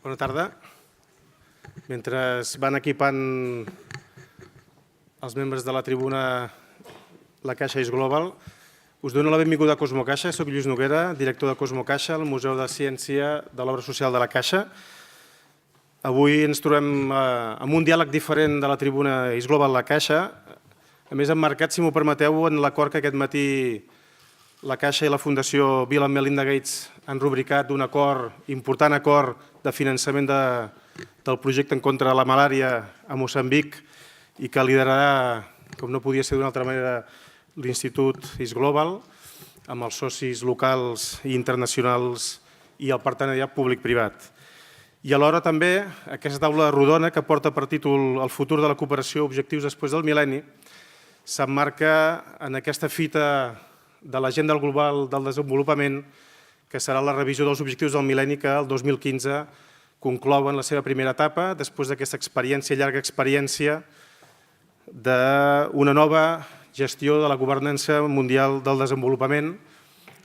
Bona tarda. Mentre van equipant els membres de la tribuna la Caixa Is Global, us dono la benvinguda a Cosmo Caixa. Soc Lluís Noguera, director de Cosmo Caixa, al Museu de Ciència de l'Obra Social de la Caixa. Avui ens trobem amb un diàleg diferent de la tribuna Is Global La Caixa, a més emmarcat, si m'ho permeteu, en l'acord que aquest matí la Caixa i la Fundació Bill and Melinda Gates han rubricat d'un acord, important acord de finançament del projecte en contra de la malària a Moçambic i que liderarà, com no podia ser d'una altra manera, l'Institut Is Global, amb els socis locals i internacionals i el partenariat públic-privat. I alhora també aquesta taula rodona que porta per títol El futur de la cooperació, objectius després del mil·lenni, s'emmarca en aquesta fita de l'Agenda Global del Desenvolupament, que serà la revisió dels objectius del mil·lenni que el 2015 conclouen la seva primera etapa, després d'aquesta experiència, llarga experiència d'una nova gestió de la governança mundial del desenvolupament,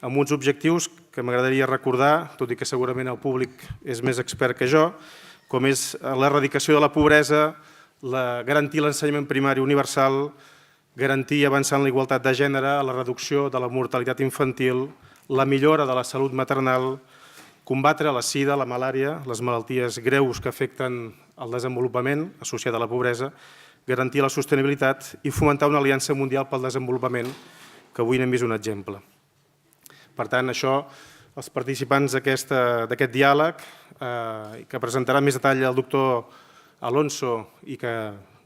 amb uns objectius que m'agradaria recordar, tot i que segurament el públic és més expert que jo, com és l'erradicació de la pobresa, garantir l'ensenyament primari universal, garantir i avançar en la igualtat de gènere, la reducció de la mortalitat infantil, la millora de la salut maternal, combatre la sida, la malària, les malalties greus que afecten el desenvolupament associat a la pobresa, garantir la sostenibilitat i fomentar una aliança mundial pel desenvolupament, que avui n'hem vist un exemple. Per tant, això, els participants d'aquest diàleg, que presentarà més detall el doctor Alonso i que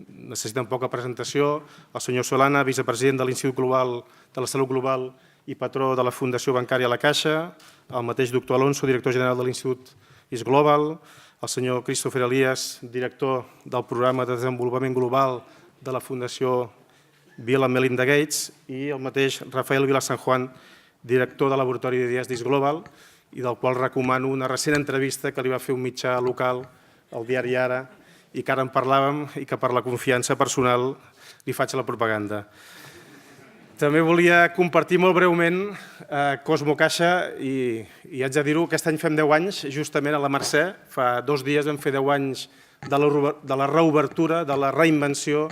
necessiten poca presentació, el senyor Solana, vicepresident de l'Institut Global de la Salut Global i patró de la Fundació Bancària La Caixa, el mateix doctor Alonso, director general de l'Institut Is Global, el senyor Christopher Elias, director del Programa de Desenvolupament Global de la Fundació Bill and Melinda Gates i el mateix Rafael Vila San Juan, director del Laboratori d'Idees d'Is Global i del qual recomano una recent entrevista que li va fer un mitjà local, el diari Ara, i que ara en parlàvem i que per la confiança personal li faig la propaganda. També volia compartir molt breument Cosmo Caixa i haig de dir-ho, aquest any fem 10 anys, justament a la Mercè, fa 2 dies vam fer 10 anys de la reobertura, de la reinvenció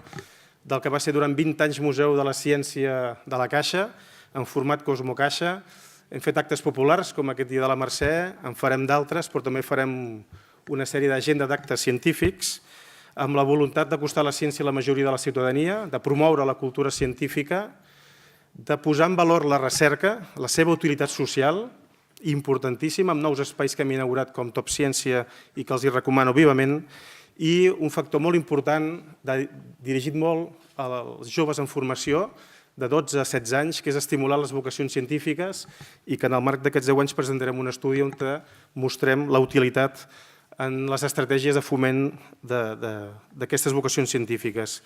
del que va ser durant 20 anys Museu de la Ciència de la Caixa, en format Cosmo Caixa. Hem fet actes populars, com aquest dia de la Mercè, en farem d'altres, però també farem una sèrie d'agenda d'actes científics amb la voluntat d'acostar la ciència a la majoria de la ciutadania, de promoure la cultura científica, de posar en valor la recerca, la seva utilitat social, importantíssima, amb nous espais que hem inaugurat com Top Ciència i que els hi recomano vivament, i un factor molt important, dirigit molt als joves en formació, de 12 a 16 anys, que és estimular les vocacions científiques i que en el marc d'aquests 10 anys presentarem un estudi on mostrem la utilitat en les estratègies de foment d'aquestes vocacions científiques.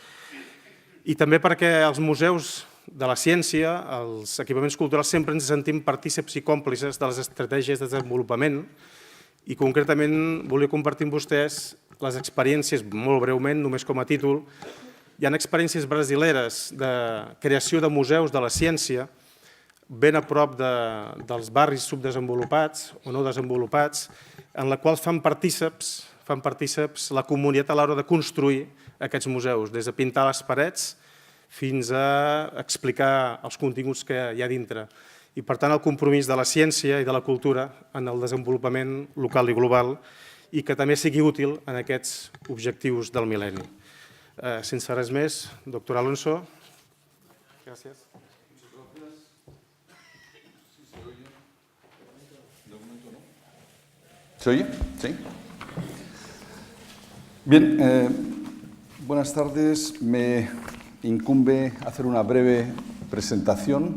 I també perquè els museus de la ciència, els equipaments culturals, sempre ens sentim partícips i còmplices de les estratègies de desenvolupament i concretament volia compartir amb vostès les experiències, molt breument, només com a títol. Hi ha experiències brasileres de creació de museus de la ciència ben a prop dels barris subdesenvolupats o no desenvolupats, en la qual fan partíceps la comunitat a l'hora de construir aquests museus, des de pintar les parets fins a explicar els continguts que hi ha dintre. I, per tant, el compromís de la ciència i de la cultura en el desenvolupament local i global i que també sigui útil en aquests objectius del mil·lenni. Sense res més, doctor Alonso. Gràcies. ¿Se oye? Sí. Bien, buenas tardes. Me incumbe hacer una breve presentación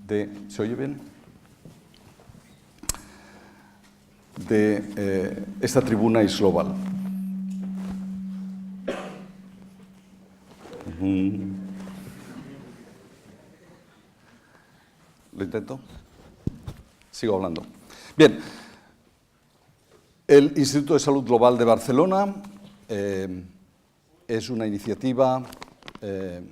de... ¿Se oye bien? De esta tribuna Is Global. ¿Lo intento? Sigo hablando. Bien, el Instituto de Salud Global de Barcelona es una iniciativa de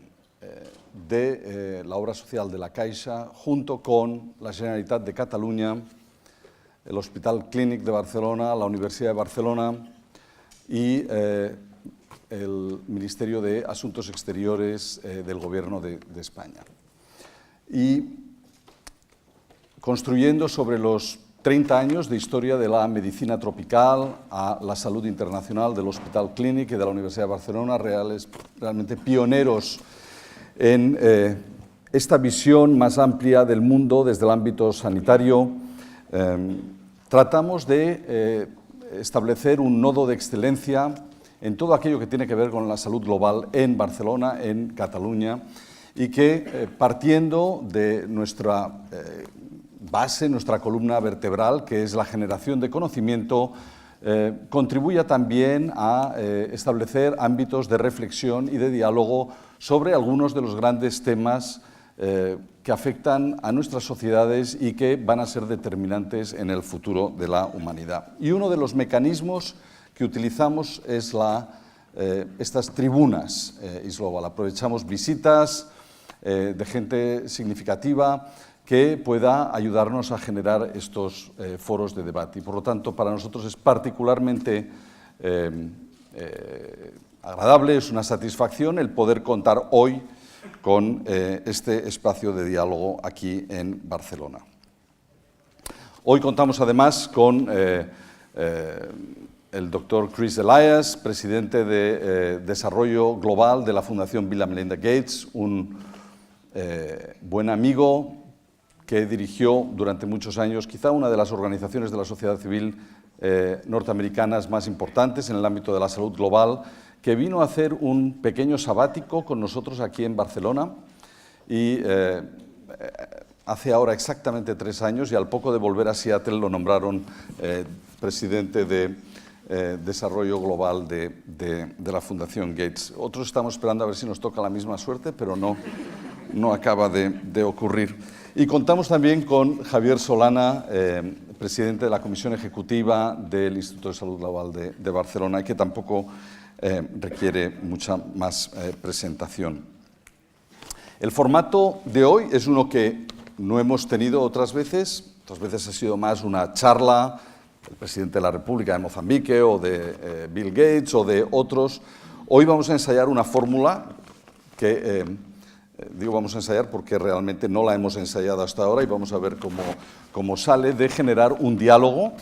la obra social de la Caixa junto con la Generalitat de Cataluña el Hospital Clínic de Barcelona, la Universidad de Barcelona y el Ministerio de Asuntos Exteriores del Gobierno de España. Y construyendo sobre los 30 años de historia de la medicina tropical a la salud internacional del Hospital Clínic y de la Universidad de Barcelona, realmente pioneros en esta visión más amplia del mundo desde el ámbito sanitario, tratamos de establecer un nodo de excelencia en todo aquello que tiene que ver con la salud global en Barcelona, en Cataluña, y que partiendo de nuestra base, nuestra columna vertebral, que es la generación de conocimiento, contribuya también a establecer ámbitos de reflexión y de diálogo sobre algunos de los grandes temas que afectan a nuestras sociedades y que van a ser determinantes en el futuro de la humanidad. Y uno de los mecanismos que utilizamos es estas tribunas Isglobal. Aprovechamos visitas de gente significativa que pueda ayudarnos a generar estos foros de debate. Y por lo tanto, para nosotros es particularmente agradable, es una satisfacción el poder contar hoy con este espacio de diálogo aquí en Barcelona. Hoy contamos además con el doctor Chris Elias, presidente de Desarrollo Global de la Fundación Bill & Melinda Gates, un buen amigo que dirigió durante muchos años quizá una de las organizaciones de la sociedad civil norteamericanas más importantes en el ámbito de la salud global, que vino a hacer un pequeño sabático con nosotros aquí en Barcelona y hace ahora exactamente 3 años, y al poco de volver a Seattle lo nombraron presidente de Desarrollo Global de la Fundación Gates. Otros estamos esperando a ver si nos toca la misma suerte, pero no acaba de ocurrir. Y contamos también con Javier Solana, presidente de la Comisión Ejecutiva del Instituto de Salud Global de Barcelona, y que tampoco requiere mucha más presentación. El formato de hoy es uno que no hemos tenido otras veces ha sido más una charla del presidente de la República de Mozambique o de Bill Gates o de otros. Hoy vamos a ensayar una fórmula que, digo vamos a ensayar porque realmente no la hemos ensayado hasta ahora y vamos a ver cómo sale, de generar un diálogo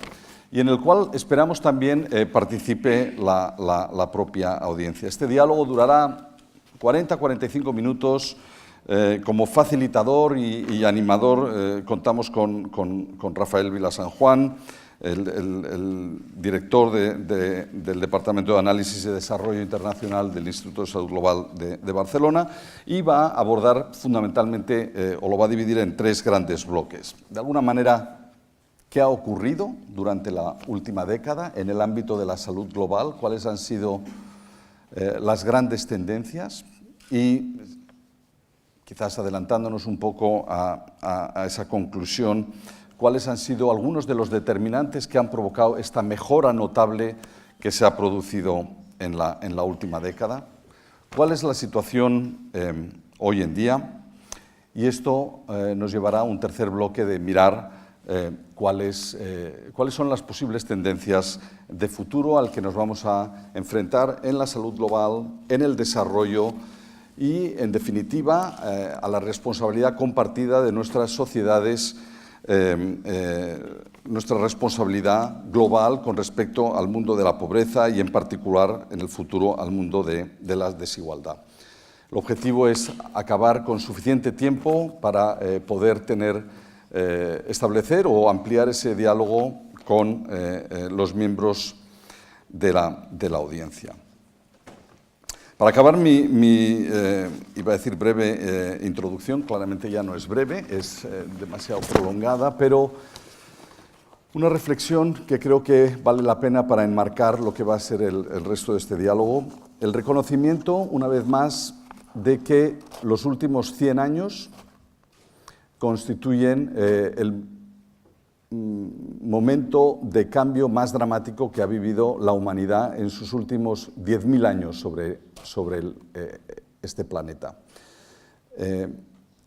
y en el cual esperamos también participe la propia audiencia. Este diálogo durará 40-45 minutos. Como facilitador y animador contamos con Rafael Vila San Juan, el director del Departamento de Análisis y Desarrollo Internacional del Instituto de Salud Global de Barcelona, y va a abordar fundamentalmente, o lo va a dividir en 3 grandes bloques. De alguna manera, ¿qué ha ocurrido durante la última década en el ámbito de la salud global? ¿Cuáles han sido las grandes tendencias? Y quizás adelantándonos un poco a esa conclusión, ¿cuáles han sido algunos de los determinantes que han provocado esta mejora notable que se ha producido en la última década? ¿Cuál es la situación hoy en día? Y esto nos llevará a un tercer bloque de mirar cuáles son las posibles tendencias de futuro al que nos vamos a enfrentar en la salud global, en el desarrollo y, en definitiva, a la responsabilidad compartida de nuestras sociedades, nuestra responsabilidad global con respecto al mundo de la pobreza y, en particular, en el futuro, al mundo de la desigualdad. El objetivo es acabar con suficiente tiempo para poder establecer o ampliar ese diálogo con los miembros de la audiencia. Para acabar iba a decir breve introducción, claramente ya no es breve, es demasiado prolongada, pero una reflexión que creo que vale la pena para enmarcar lo que va a ser el resto de este diálogo. El reconocimiento, una vez más, de que los últimos 100 años constituyen el momento de cambio más dramático que ha vivido la humanidad en sus últimos 10.000 años sobre este planeta.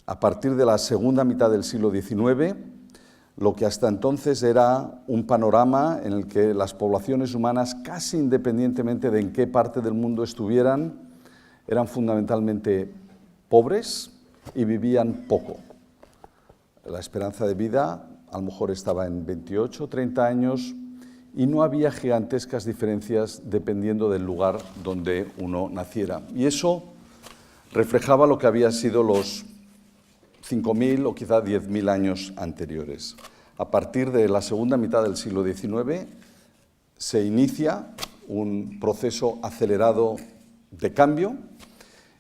A partir de la segunda mitad del siglo XIX, lo que hasta entonces era un panorama en el que las poblaciones humanas, casi independientemente de en qué parte del mundo estuvieran, eran fundamentalmente pobres y vivían poco. La esperanza de vida a lo mejor estaba en 28 o 30 años y no había gigantescas diferencias dependiendo del lugar donde uno naciera. Y eso reflejaba lo que había sido los 5.000 o quizá 10.000 años anteriores. A partir de la segunda mitad del siglo XIX se inicia un proceso acelerado de cambio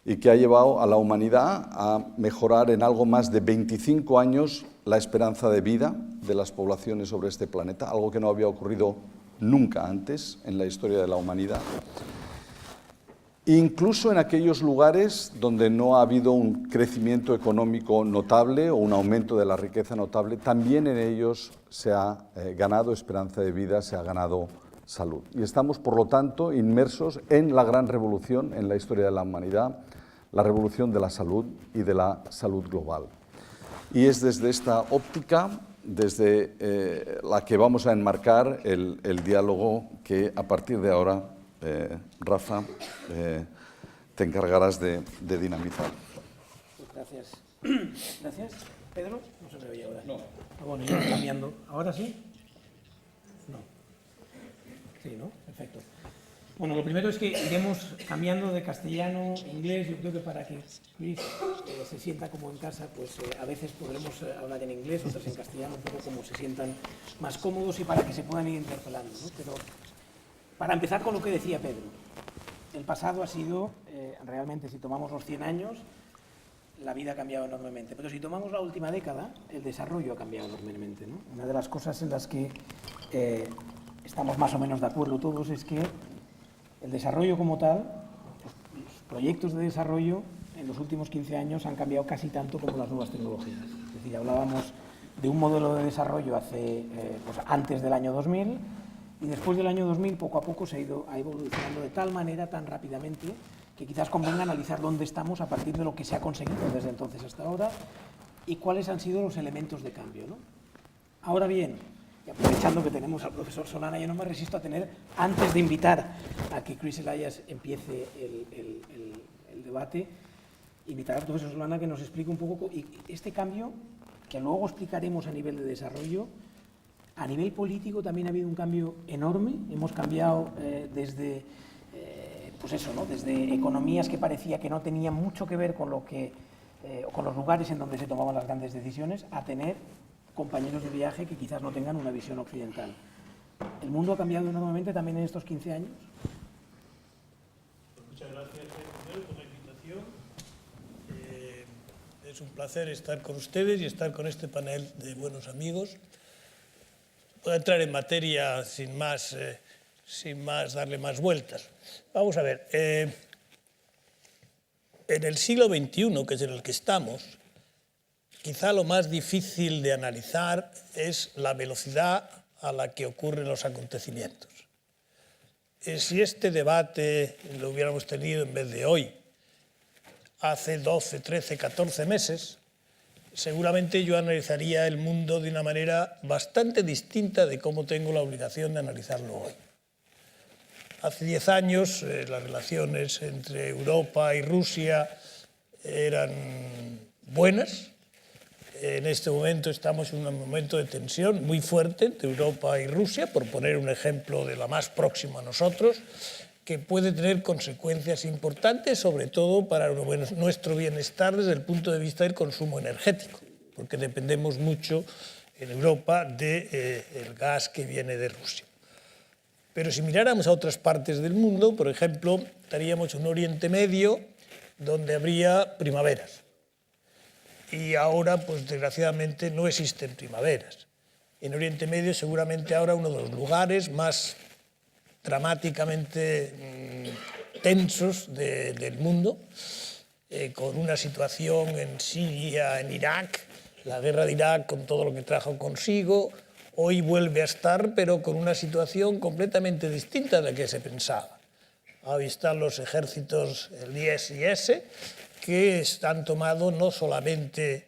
y que ha llevado a la humanidad a mejorar en algo más de 25 años la esperanza de vida de las poblaciones sobre este planeta, algo que no había ocurrido nunca antes en la historia de la humanidad. Incluso en aquellos lugares donde no ha habido un crecimiento económico notable o un aumento de la riqueza notable, también en ellos se ha ganado esperanza de vida, se ha ganado salud. Y estamos, por lo tanto, inmersos en la gran revolución en la historia de la humanidad, la revolución de la salud y de la salud global. Y es desde esta óptica, desde la que vamos a enmarcar el diálogo que a partir de ahora Rafa, te encargarás de dinamizar. Gracias. Gracias. ¿Pedro? No se me oye ahora. No. Bueno, yo cambiando. ¿Ahora sí? No. Sí, ¿no? Perfecto. Bueno, lo primero es que iremos cambiando de castellano a inglés. Yo creo que para que Chris se sienta como en casa, pues a veces podremos hablar en inglés, otras en castellano, un poco como se sientan más cómodos y para que se puedan ir interpelando, ¿no? Pero para empezar con lo que decía Pedro, el pasado ha sido, realmente si tomamos los 100 años, la vida ha cambiado enormemente, pero si tomamos la última década, el desarrollo ha cambiado enormemente, ¿no? Una de las cosas en las que estamos más o menos de acuerdo todos es que el desarrollo como tal, los proyectos de desarrollo en los últimos 15 años han cambiado casi tanto como las nuevas tecnologías. Es decir, hablábamos de un modelo de desarrollo pues antes del año 2000, y después del año 2000, poco a poco se ha ido evolucionando de tal manera, tan rápidamente, que quizás convenga analizar dónde estamos a partir de lo que se ha conseguido desde entonces hasta ahora y cuáles han sido los elementos de cambio, ¿no? Ahora bien, y aprovechando que tenemos al profesor Solana, yo no me resisto a tener, antes de invitar a que Chris Elias empiece el debate, invitar al profesor Solana que nos explique un poco este cambio, que luego explicaremos a nivel de desarrollo. A nivel político también ha habido un cambio enorme. Hemos cambiado desde, pues eso, ¿no? Desde economías que parecía que no tenían mucho que ver con con los lugares en donde se tomaban las grandes decisiones, a tener compañeros de viaje que quizás no tengan una visión occidental. ¿El mundo ha cambiado enormemente también en estos 15 años? Pues muchas gracias, primero, por la invitación. Es un placer estar con ustedes y estar con este panel de buenos amigos. Voy a entrar en materia sin más darle más vueltas. Vamos a ver. En el siglo XXI, que es en el que estamos, quizá lo más difícil de analizar es la velocidad a la que ocurren los acontecimientos. Si este debate lo hubiéramos tenido en vez de hoy, hace 12, 13, 14 meses, seguramente yo analizaría el mundo de una manera bastante distinta de cómo tengo la obligación de analizarlo hoy. Hace 10 años las relaciones entre Europa y Rusia eran buenas. En este momento estamos en un momento de tensión muy fuerte entre Europa y Rusia, por poner un ejemplo de la más próxima a nosotros, que puede tener consecuencias importantes, sobre todo para nuestro bienestar desde el punto de vista del consumo energético, porque dependemos mucho en Europa del gas que viene de Rusia. Pero si miráramos a otras partes del mundo, por ejemplo, estaríamos en un Oriente Medio donde habría primaveras. Y ahora, pues desgraciadamente, no existen primaveras. En Oriente Medio seguramente ahora uno de los lugares más dramáticamente tensos del mundo, con una situación en Siria, en Irak, la guerra de Irak con todo lo que trajo consigo. Hoy vuelve a estar, pero con una situación completamente distinta de la que se pensaba. Ahí están los ejércitos, el ISIS, que han tomado no solamente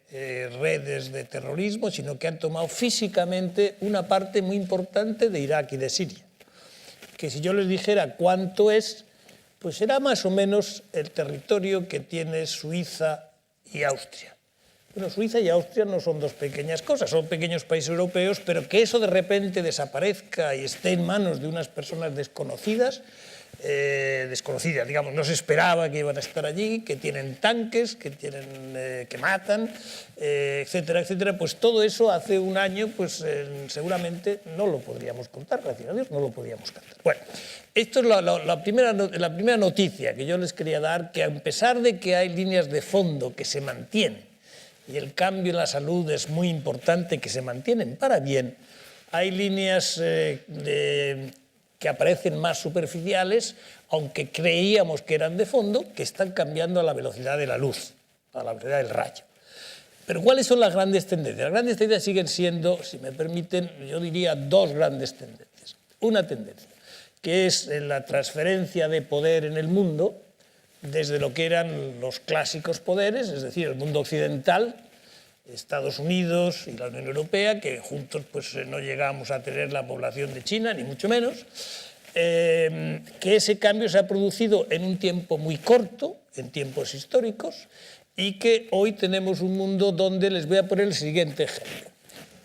redes de terrorismo, sino que han tomado físicamente una parte muy importante de Irak y de Siria. Que si yo les dijera cuánto es, pues será más o menos el territorio que tiene Suiza y Austria. Bueno, Suiza y Austria no son dos pequeñas cosas, son pequeños países europeos, pero que eso de repente desaparezca y esté en manos de unas personas desconocidas, digamos, no se esperaba que iban a estar allí, que tienen tanques, que matan, etcétera, etcétera, pues todo eso hace un año pues seguramente no lo podríamos contar, gracias a Dios no lo podíamos contar. Bueno, esto es la primera noticia que yo les quería dar, que a pesar de que hay líneas de fondo que se mantienen, y el cambio en la salud es muy importante, que se mantienen para bien, hay líneas que aparecen más superficiales, aunque creíamos que eran de fondo, que están cambiando a la velocidad de la luz, a la velocidad del rayo. Pero ¿cuáles son las grandes tendencias? Las grandes tendencias siguen siendo, si me permiten, yo diría dos grandes tendencias. Una tendencia, que es la transferencia de poder en el mundo, desde lo que eran los clásicos poderes, es decir, el mundo occidental, Estados Unidos y la Unión Europea, que juntos pues, no llegamos a tener la población de China, ni mucho menos, que ese cambio se ha producido en un tiempo muy corto, en tiempos históricos, y que hoy tenemos un mundo donde les voy a poner el siguiente ejemplo.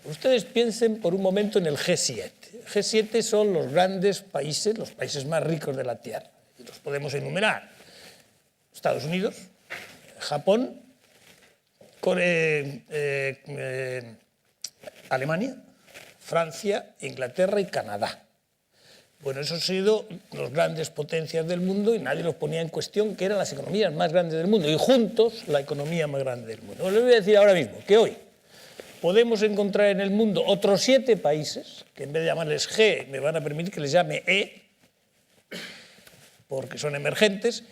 Ustedes piensen por un momento en el G7. El G7 son los grandes países, los países más ricos de la Tierra, y los podemos enumerar. Estados Unidos, Japón, Alemania, Francia, Inglaterra y Canadá. Bueno, esos han sido las grandes potencias del mundo y nadie los ponía en cuestión, que eran las economías más grandes del mundo y juntos la economía más grande del mundo. Les voy a decir ahora mismo que hoy podemos encontrar en el mundo otros 7 países, que en vez de llamarles G me van a permitir que les llame E, porque son emergentes,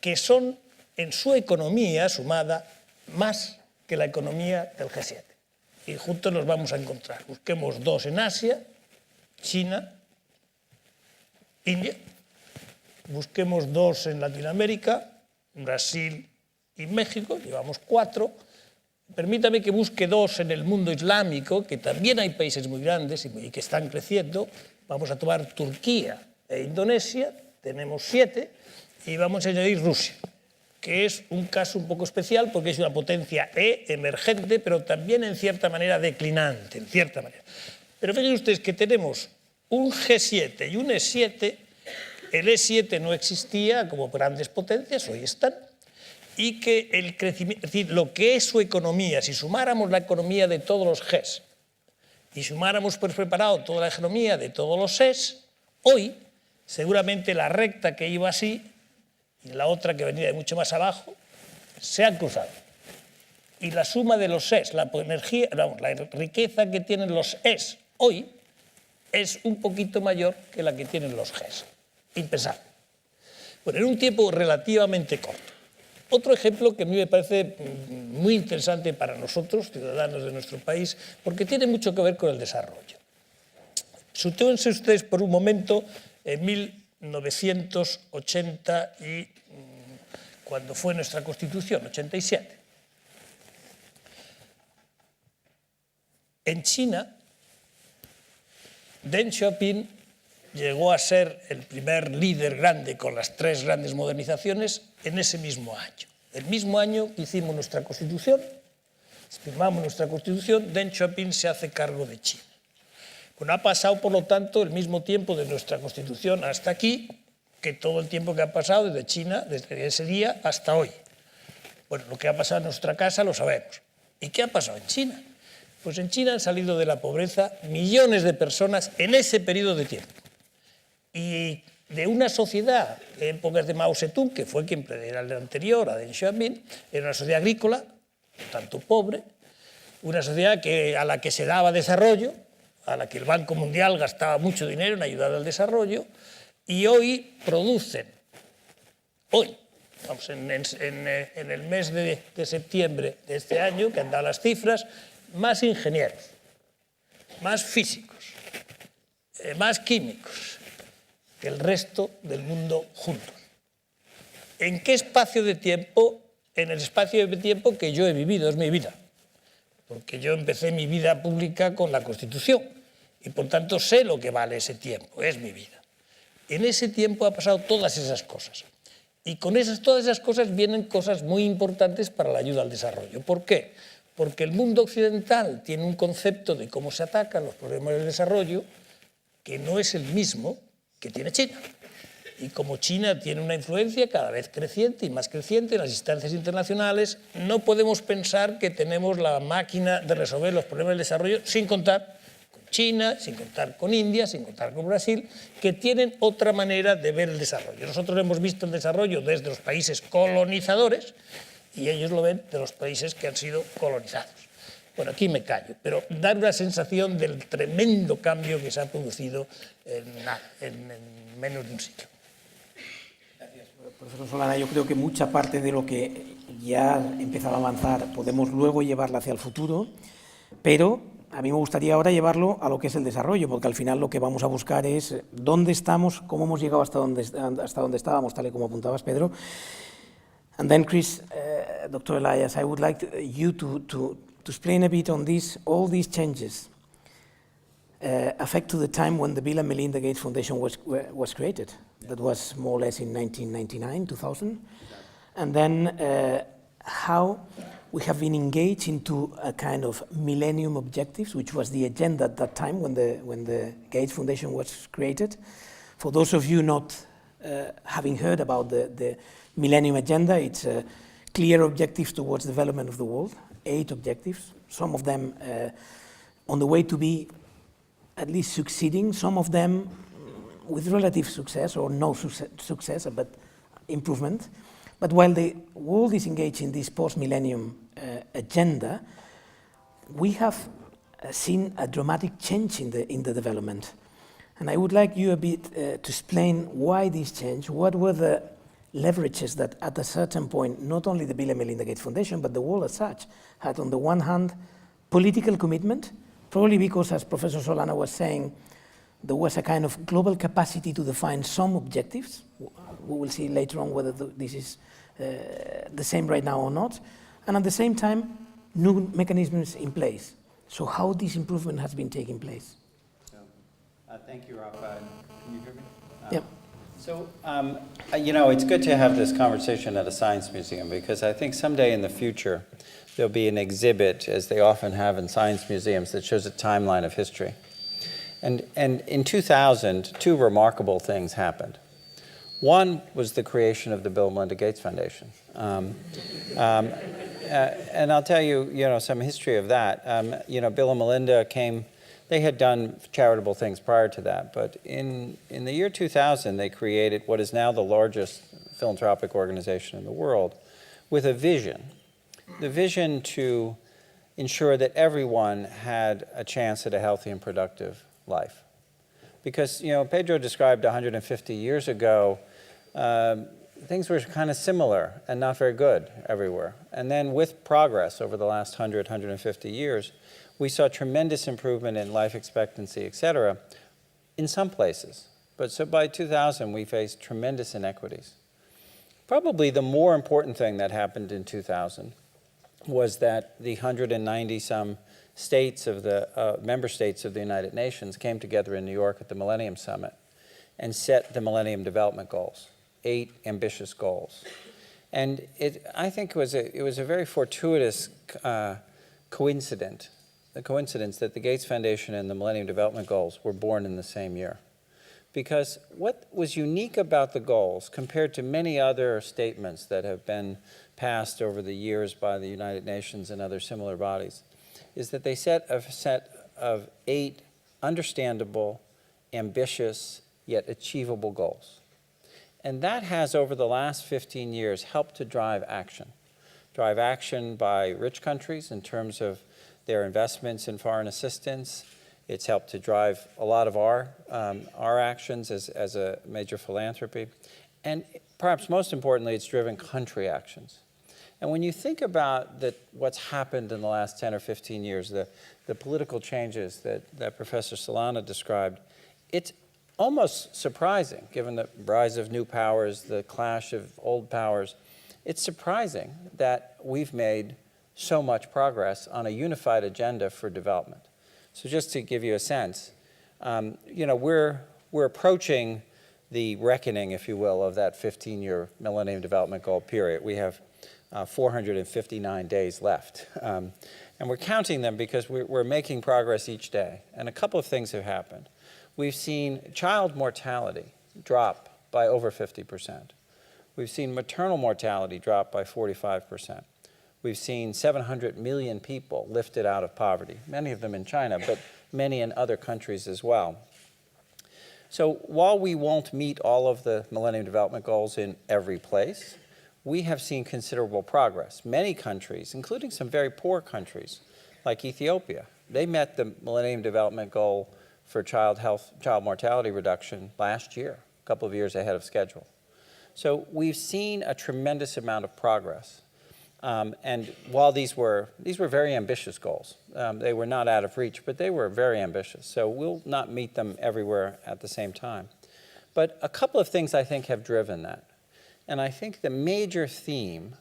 que son en su economía sumada más que la economía del G7. Y juntos los vamos a encontrar. Busquemos 2 en Asia, China, India. Busquemos 2 en Latinoamérica, Brasil y México, llevamos 4. Permítame que busque 2 en el mundo islámico, que también hay países muy grandes y que están creciendo. Vamos a tomar Turquía e Indonesia, tenemos 7, y vamos a añadir Rusia, que es un caso un poco especial porque es una potencia emergente, pero también en cierta manera declinante, en cierta manera. Pero fíjense ustedes que tenemos un G7 y un E7, el E7 no existía como grandes potencias, hoy están, y que el crecimiento, es decir, lo que es su economía, si sumáramos la economía de todos los Gs y sumáramos por preparado toda la economía de todos los Es, hoy seguramente la recta que iba así y la otra que venía de mucho más abajo, se han cruzado. Y la suma de los Es, la riqueza que tienen los Es hoy, es un poquito mayor que la que tienen los Gs. Impensable. Bueno, en un tiempo relativamente corto. Otro ejemplo que a mí me parece muy interesante para nosotros, ciudadanos de nuestro país, porque tiene mucho que ver con el desarrollo. Sitúense ustedes por un momento en 1980 y cuando fue nuestra Constitución, 87. En China, Deng Xiaoping llegó a ser el primer líder grande con las 3 grandes modernizaciones en ese mismo año. El mismo año que hicimos nuestra Constitución, firmamos nuestra Constitución, Deng Xiaoping se hace cargo de China. Bueno, ha pasado, por lo tanto, el mismo tiempo de nuestra Constitución hasta aquí, que todo el tiempo que ha pasado desde China, desde ese día hasta hoy. Bueno, lo que ha pasado en nuestra casa lo sabemos. ¿Y qué ha pasado en China? Pues en China han salido de la pobreza millones de personas en ese periodo de tiempo. Y de una sociedad, en épocas de Mao Zedong, que fue quien era el anterior a Deng Xiaoping, era una sociedad agrícola, tanto pobre, una sociedad a la que se daba desarrollo, a la que el Banco Mundial gastaba mucho dinero en ayudar al desarrollo, y hoy producen, vamos, en el mes de septiembre de este año, que han dado las cifras, más ingenieros, más físicos, más químicos que el resto del mundo juntos. ¿En qué espacio de tiempo? En el espacio de tiempo que yo he vivido, es mi vida. Porque yo empecé mi vida pública con la Constitución y por tanto sé lo que vale ese tiempo, es mi vida. En ese tiempo ha pasado todas esas cosas. Y con todas esas cosas vienen cosas muy importantes para la ayuda al desarrollo. ¿Por qué? Porque el mundo occidental tiene un concepto de cómo se atacan los problemas del desarrollo que no es el mismo que tiene China. Y como China tiene una influencia cada vez creciente y más creciente en las instancias internacionales, no podemos pensar que tenemos la máquina de resolver los problemas del desarrollo sin contar con China, sin contar con India, sin contar con Brasil, que tienen otra manera de ver el desarrollo. Nosotros hemos visto el desarrollo desde los países colonizadores y ellos lo ven de los países que han sido colonizados. Bueno, aquí me callo, pero dar una sensación del tremendo cambio que se ha producido en menos de un siglo. Gracias, profesor Solana. Yo creo que mucha parte de lo que ya ha empezado a avanzar podemos luego llevarla hacia el futuro, pero a mí me gustaría ahora llevarlo a lo que es el desarrollo, porque al final lo que vamos a buscar es dónde estamos, cómo hemos llegado hasta donde estábamos, tal y como apuntabas, Pedro. And then, Chris, Dr. Elias, I would like you to explain a bit on all these changes affect to the time when the Bill and Melinda Gates Foundation was created. That was more or less in 1999, 2000. And then how we have been engaged into a kind of millennium objectives, which was the agenda at that time when the Gates Foundation was created. For those of you not having heard about the Millennium Agenda, it's clear objectives towards development of the world, 8 objectives, some of them on the way to be at least succeeding, some of them with relative success or no success, but improvement. But while the world is engaged in this post-millennium agenda, we have seen a dramatic change in the development. And I would like you a bit to explain why this change, what were the leverages that at a certain point, not only the Bill and Melinda Gates Foundation, but the world as such, had on the one hand, political commitment, probably because, as Professor Solana was saying, there was a kind of global capacity to define some objectives. We will see later on whether this is the same right now or not. And at the same time, new mechanisms in place. So how this improvement has been taking place? Thank you, Rafa. Can you hear me? Yep. So, you know, it's good to have this conversation at a science museum because I think someday in the future there'll be an exhibit, as they often have in science museums, that shows a timeline of history. And in 2000, 2 remarkable things happened. One was the creation of the Bill and Melinda Gates Foundation. And I'll tell you, some history of that. Bill and Melinda came. They had done charitable things prior to that, but in the year 2000, they created what is now the largest philanthropic organization in the world with a vision. The vision to ensure that everyone had a chance at a healthy and productive life. Because, Pedro described 150 years ago, things were kind of similar and not very good everywhere. And then with progress over the last 100, 150 years, we saw tremendous improvement in life expectancy, et cetera, in some places. But so by 2000, we faced tremendous inequities. Probably the more important thing that happened in 2000 was that the 190-some states of the member states of the United Nations came together in New York at the Millennium Summit and set the Millennium Development Goals, 8 ambitious goals. And I think it was a very fortuitous coincidence that the Gates Foundation and the Millennium Development Goals were born in the same year. Because what was unique about the goals, compared to many other statements that have been passed over the years by the United Nations and other similar bodies, is that they set a set of 8 understandable, ambitious, yet achievable goals. And that has, over the last 15 years, helped to drive action. Drive action by rich countries in terms of their investments in foreign assistance. It's helped to drive a lot of our actions as a major philanthropy. And perhaps most importantly, it's driven country actions. And when you think about what's happened in the last 10 or 15 years, the political changes that Professor Solana described, it's almost surprising, given the rise of new powers, the clash of old powers. It's surprising that we've made so much progress on a unified agenda for development. So just to give you a sense, we're approaching the reckoning, if you will, of that 15-year Millennium Development Goal period. We have 459 days left. And we're counting them because we're making progress each day. And a couple of things have happened. We've seen child mortality drop by over 50%. We've seen maternal mortality drop by 45%. We've seen 700 million people lifted out of poverty, many of them in China, but many in other countries as well. So while we won't meet all of the Millennium Development Goals in every place, we have seen considerable progress. Many countries, including some very poor countries like Ethiopia, they met the Millennium Development Goal for child mortality reduction last year, a couple of years ahead of schedule. So we've seen a tremendous amount of progress. And while these were very ambitious goals, they were not out of reach, but they were very ambitious. So we'll not meet them everywhere at the same time. But a couple of things I think have driven that. And I think the major theme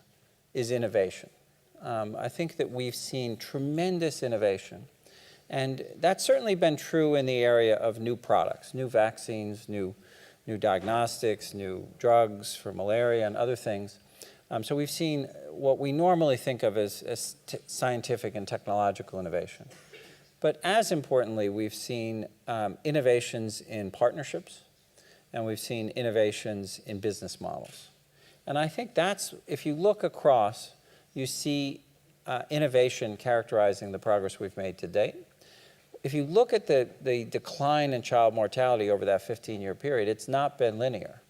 is innovation. I think that we've seen tremendous innovation. And that's certainly been true in the area of new products, new vaccines, new diagnostics, new drugs for malaria and other things. So we've seen what we normally think of as scientific and technological innovation. But as importantly, we've seen innovations in partnerships, and we've seen innovations in business models. And I think that's, if you look across, you see innovation characterizing the progress we've made to date. If you look at the decline in child mortality over that 15-year period, it's not been linear.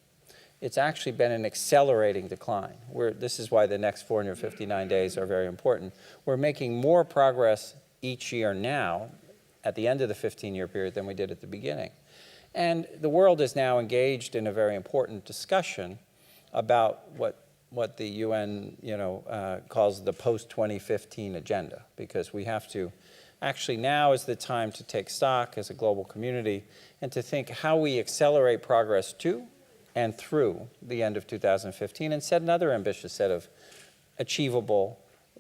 It's actually been an accelerating decline. This is why the next 459 days are very important. We're making more progress each year now at the end of the 15-year period than we did at the beginning. And the world is now engaged in a very important discussion about what the UN calls the post-2015 agenda, because we have to actually, now is the time to take stock as a global community and to think how we accelerate progress to and through the end of 2015 and set another ambitious set of achievable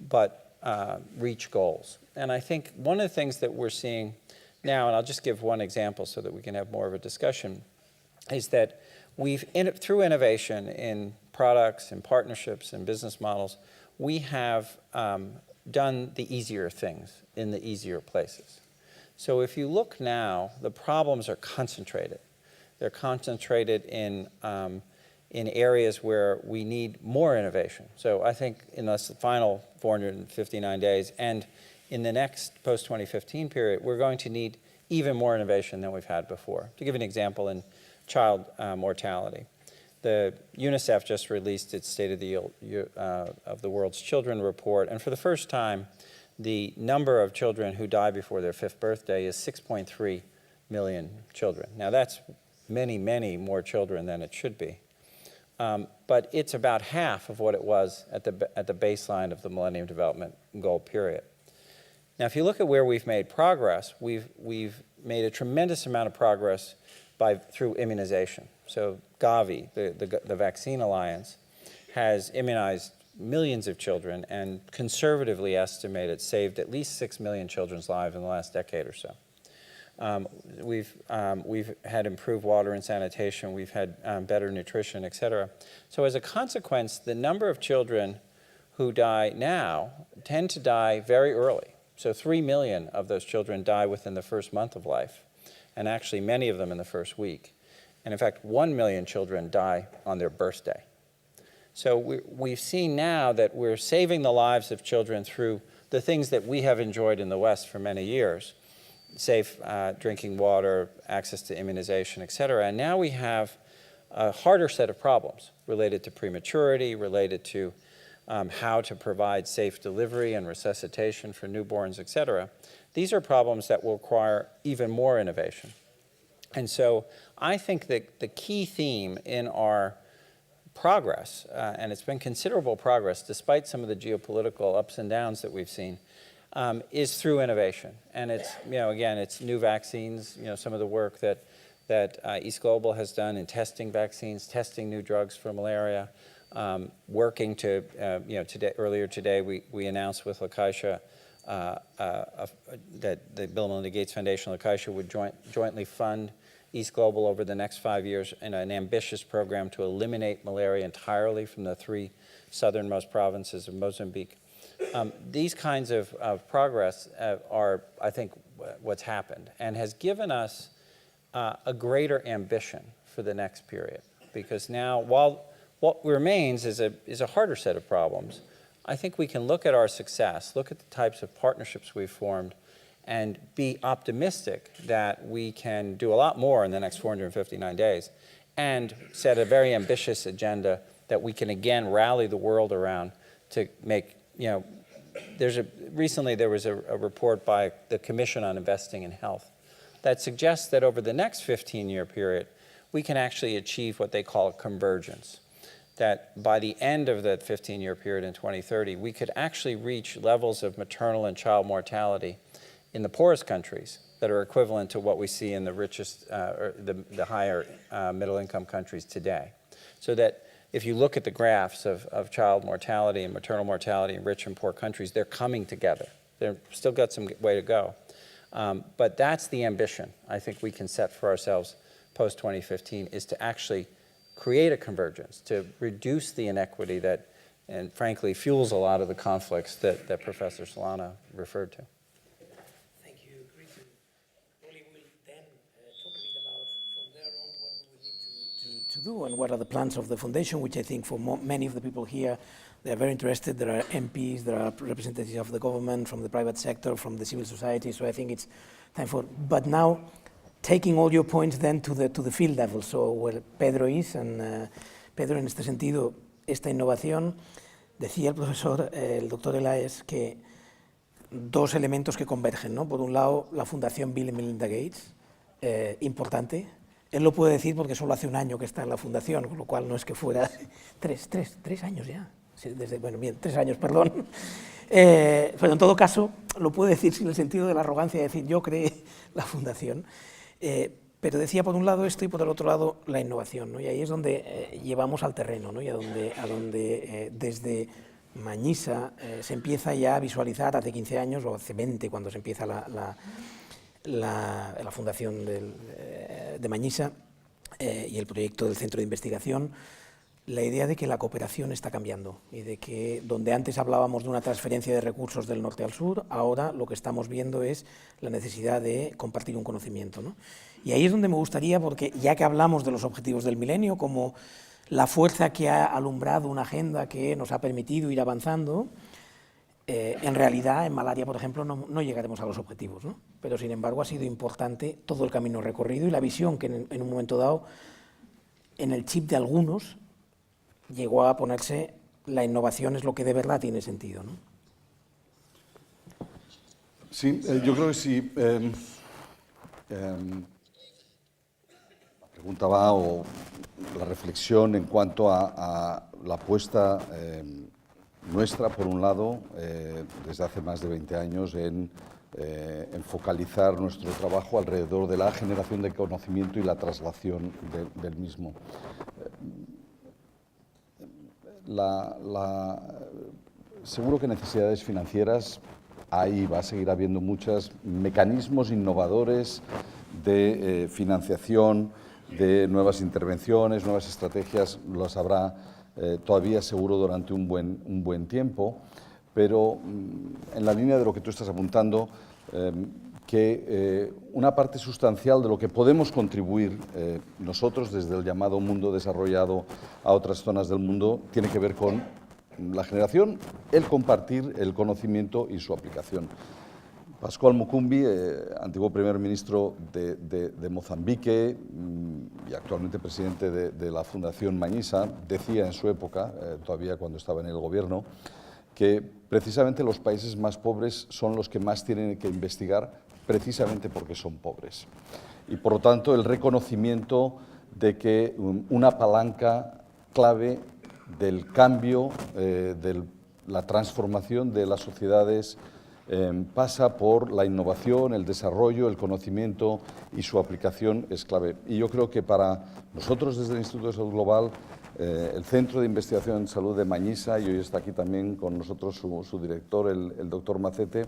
but reach goals. And I think one of the things that we're seeing now, and I'll just give one example so that we can have more of a discussion, is that through innovation in products and partnerships and business models, we have done the easier things in the easier places. So if you look now, the problems are concentrated. They're concentrated in areas where we need more innovation. So I think in the final 459 days and in the next post-2015 period, we're going to need even more innovation than we've had before. To give an example, in child mortality, the UNICEF just released its State of the World's Children report, and for the first time, the number of children who die before their 5th birthday is 6.3 million children. Now that's many, many more children than it should be. But it's about half of what it was at the baseline of the Millennium Development Goal period. Now, if you look at where we've made progress, we've made a tremendous amount of progress through immunization. So Gavi, the Vaccine Alliance, has immunized millions of children and conservatively estimated saved at least 6 million children's lives in the last decade or so. We've had improved water and sanitation, we've had better nutrition, et cetera. So as a consequence, the number of children who die now tend to die very early. So 3 million of those children die within the first month of life, and actually many of them in the first week. And in fact, 1 million children die on their birthday. So we've seen now that we're saving the lives of children through the things that we have enjoyed in the West for many years: safe drinking water, access to immunization, et cetera. And now we have a harder set of problems related to prematurity, related to how to provide safe delivery and resuscitation for newborns, et cetera. These are problems that will require even more innovation. And so I think that the key theme in our progress, and it's been considerable progress despite some of the geopolitical ups and downs that we've seen, is through innovation. And it's, again, it's new vaccines, some of the work that that East Global has done in testing vaccines, testing new drugs for malaria, working to, earlier today we announced with La Caixa that the Bill and Melinda Gates Foundation and La Caixa would jointly fund East Global over the next 5 years in an ambitious program to eliminate malaria entirely from the 3 southernmost provinces of Mozambique. These kinds of progress are, I think, what's happened, and has given us a greater ambition for the next period. Because now, while what remains is a harder set of problems, I think we can look at our success, look at the types of partnerships we've formed, and be optimistic that we can do a lot more in the next 459 days, and set a very ambitious agenda that we can again rally the world around to make, recently there was a report by the Commission on Investing in Health that suggests that over the next 15-year period, we can actually achieve what they call convergence. That by the end of the 15-year period in 2030, we could actually reach levels of maternal and child mortality in the poorest countries that are equivalent to what we see in the richest, or the higher middle-income countries today. So that if you look at the graphs of child mortality and maternal mortality in rich and poor countries, they're coming together. They've still got some way to go. But that's the ambition I think we can set for ourselves post-2015, is to actually create a convergence, to reduce the inequity that, and frankly, fuels a lot of the conflicts that Professor Solana referred to. Thank you, Chris. Oli will then talk a bit about, from there on, what we need to do and what are the plans of the foundation, which I think for many of the people here, they are very interested. There are MPs, there are representatives of the government, from the private sector, from the civil society, so I think it's time for, but now, taking all your points then to the field level, so where Pedro is, and Pedro, en este sentido, esta innovación, decía el profesor, el doctor Elaes, que dos elementos que convergen, ¿no? Por un lado, la Fundación Bill y Melinda Gates, importante. Él lo puede decir porque solo hace un año que está en la fundación, con lo cual no es que fuera tres años ya. Sí, bueno, bien, 3 años, perdón. Pero en todo caso, lo puede decir sin el sentido de la arrogancia de decir yo creé la fundación. Pero decía por un lado esto y por el otro lado la innovación, ¿no? Y ahí es donde llevamos al terreno, ¿no? Y a donde desde Mañisa se empieza ya a visualizar hace 15 años o hace 20 cuando se empieza la fundación de Mañisa y el proyecto del centro de investigación, la idea de que la cooperación está cambiando y de que donde antes hablábamos de una transferencia de recursos del norte al sur, ahora lo que estamos viendo es la necesidad de compartir un conocimiento, ¿no? Y ahí es donde me gustaría, porque ya que hablamos de los objetivos del milenio como la fuerza que ha alumbrado una agenda que nos ha permitido ir avanzando, en realidad en malaria, por ejemplo, no llegaremos a los objetivos, ¿no? Pero sin embargo ha sido importante todo el camino recorrido y la visión que en un momento dado en el chip de algunos llegó a ponerse la innovación es lo que de verdad tiene sentido, ¿no? Sí, yo creo que sí. La pregunta va, o la reflexión en cuanto a la apuesta nuestra, por un lado, desde hace más de 20 años, en focalizar nuestro trabajo alrededor de la generación de conocimiento y la traslación del mismo. Seguro que necesidades financieras hay, va a seguir habiendo muchos mecanismos innovadores de financiación, de nuevas intervenciones, nuevas estrategias, las habrá todavía seguro durante un buen tiempo, pero en la línea de lo que tú estás apuntando, que una parte sustancial de lo que podemos contribuir nosotros desde el llamado mundo desarrollado a otras zonas del mundo tiene que ver con la generación, el compartir el conocimiento y su aplicación. Pascual Mukumbi, antiguo primer ministro de Mozambique y actualmente presidente de la Fundación Mañisa, decía en su época, todavía cuando estaba en el gobierno, que precisamente los países más pobres son los que más tienen que investigar precisamente porque son pobres. Y por lo tanto el reconocimiento de que una palanca clave del cambio, de la transformación de las sociedades pasa por la innovación, el desarrollo, el conocimiento y su aplicación es clave. Y yo creo que para nosotros desde el Instituto de Salud Global, el Centro de Investigación en Salud de Mañisa, y hoy está aquí también con nosotros su director, el doctor Macete,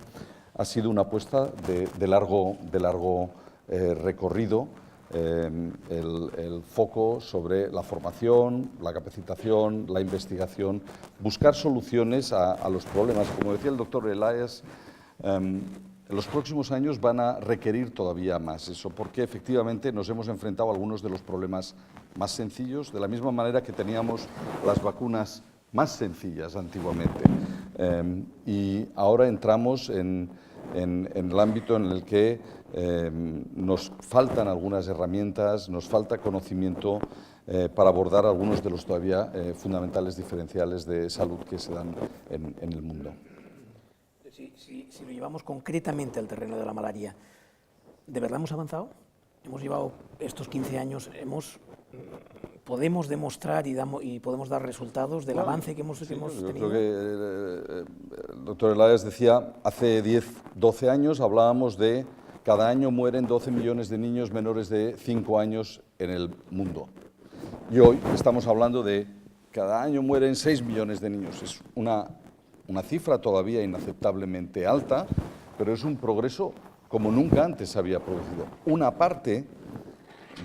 ha sido una apuesta de largo recorrido, el foco sobre la formación, la capacitación, la investigación, buscar soluciones a los problemas. Como decía el doctor Elias, los próximos años van a requerir todavía más eso, porque efectivamente nos hemos enfrentado a algunos de los problemas más sencillos, de la misma manera que teníamos las vacunas más sencillas antiguamente. Y ahora entramos en el ámbito en el que nos faltan algunas herramientas, nos falta conocimiento para abordar algunos de los todavía fundamentales diferenciales de salud que se dan en el mundo. Si lo llevamos concretamente al terreno de la malaria, ¿de verdad hemos avanzado? Hemos llevado estos 15 años, podemos demostrar y podemos dar resultados del avance que hemos tenido. Yo creo que el doctor Elias decía, hace 10, 12 años hablábamos de cada año mueren 12 millones de niños menores de 5 años en el mundo. Y hoy estamos hablando de cada año mueren 6 millones de niños. Es una cifra todavía inaceptablemente alta, pero es un progreso como nunca antes se había producido. Una parte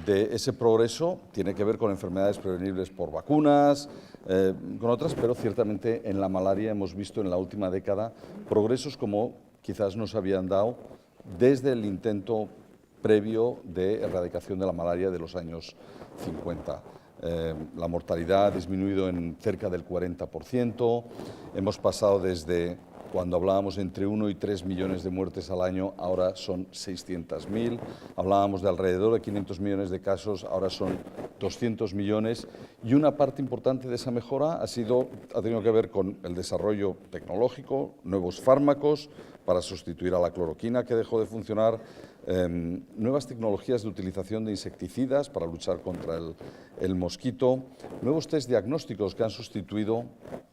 de ese progreso tiene que ver con enfermedades prevenibles por vacunas, con otras, pero ciertamente en la malaria hemos visto en la última década progresos como quizás no se habían dado desde el intento previo de erradicación de la malaria de los años 50. La mortalidad ha disminuido en cerca del 40%, hemos pasado desde cuando hablábamos entre 1 y 3 millones de muertes al año, ahora son 600.000, hablábamos de alrededor de 500 millones de casos, ahora son 200 millones, y una parte importante de esa mejora ha tenido que ver con el desarrollo tecnológico, nuevos fármacos para sustituir a la cloroquina que dejó de funcionar, nuevas tecnologías de utilización de insecticidas para luchar contra el mosquito, nuevos test diagnósticos que han sustituido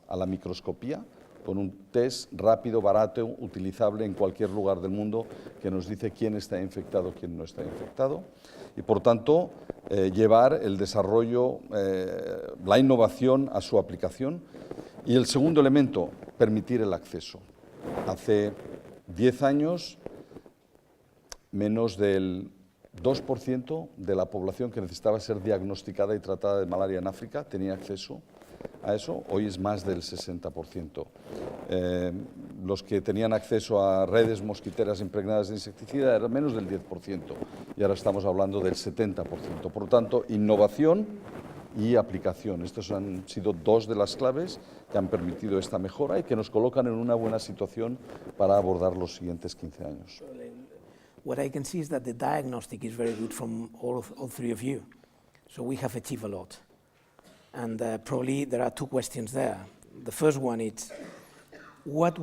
a la microscopía, con un test rápido, barato, utilizable en cualquier lugar del mundo que nos dice quién está infectado, quién no está infectado. Y por tanto, llevar el desarrollo, la innovación a su aplicación. Y el segundo elemento, permitir el acceso. Hace 10 años, menos del 2% de la población que necesitaba ser diagnosticada y tratada de malaria en África tenía acceso a eso, hoy es más del 60%. Los que tenían acceso a redes mosquiteras impregnadas de insecticida eran menos del 10% y ahora estamos hablando del 70%. Por lo tanto, innovación y aplicación. Estas han sido dos de las claves que han permitido esta mejora y que nos colocan en una buena situación para abordar los siguientes 15 años. What I can see is that the diagnostic is very good from all three of you. So we have achieved a lot. And probably there are two questions there. The first one is, what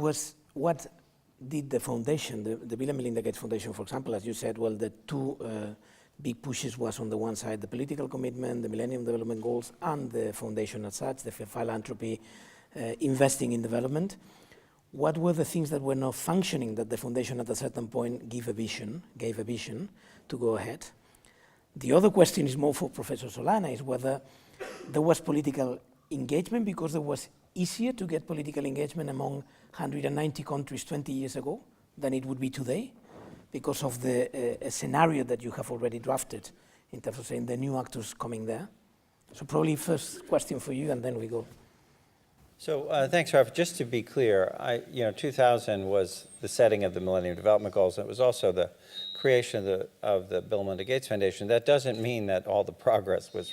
did the foundation, the Bill and Melinda Gates Foundation, for example, as you said, well, the two big pushes was on the one side the political commitment, the Millennium Development Goals, and the foundation as such, the philanthropy, investing in development. What were the things that were not functioning that the foundation at a certain point gave a vision to go ahead? The other question is more for Professor Solana, is whether there was political engagement because it was easier to get political engagement among 190 countries 20 years ago than it would be today because of the scenario that you have already drafted in terms of saying the new actors coming there. So probably first question for you and then we go. So thanks, Ralph. Just to be clear, 2000 was the setting of the Millennium Development Goals, and it was also the creation of the Bill and Melinda Gates Foundation. That doesn't mean that all the progress was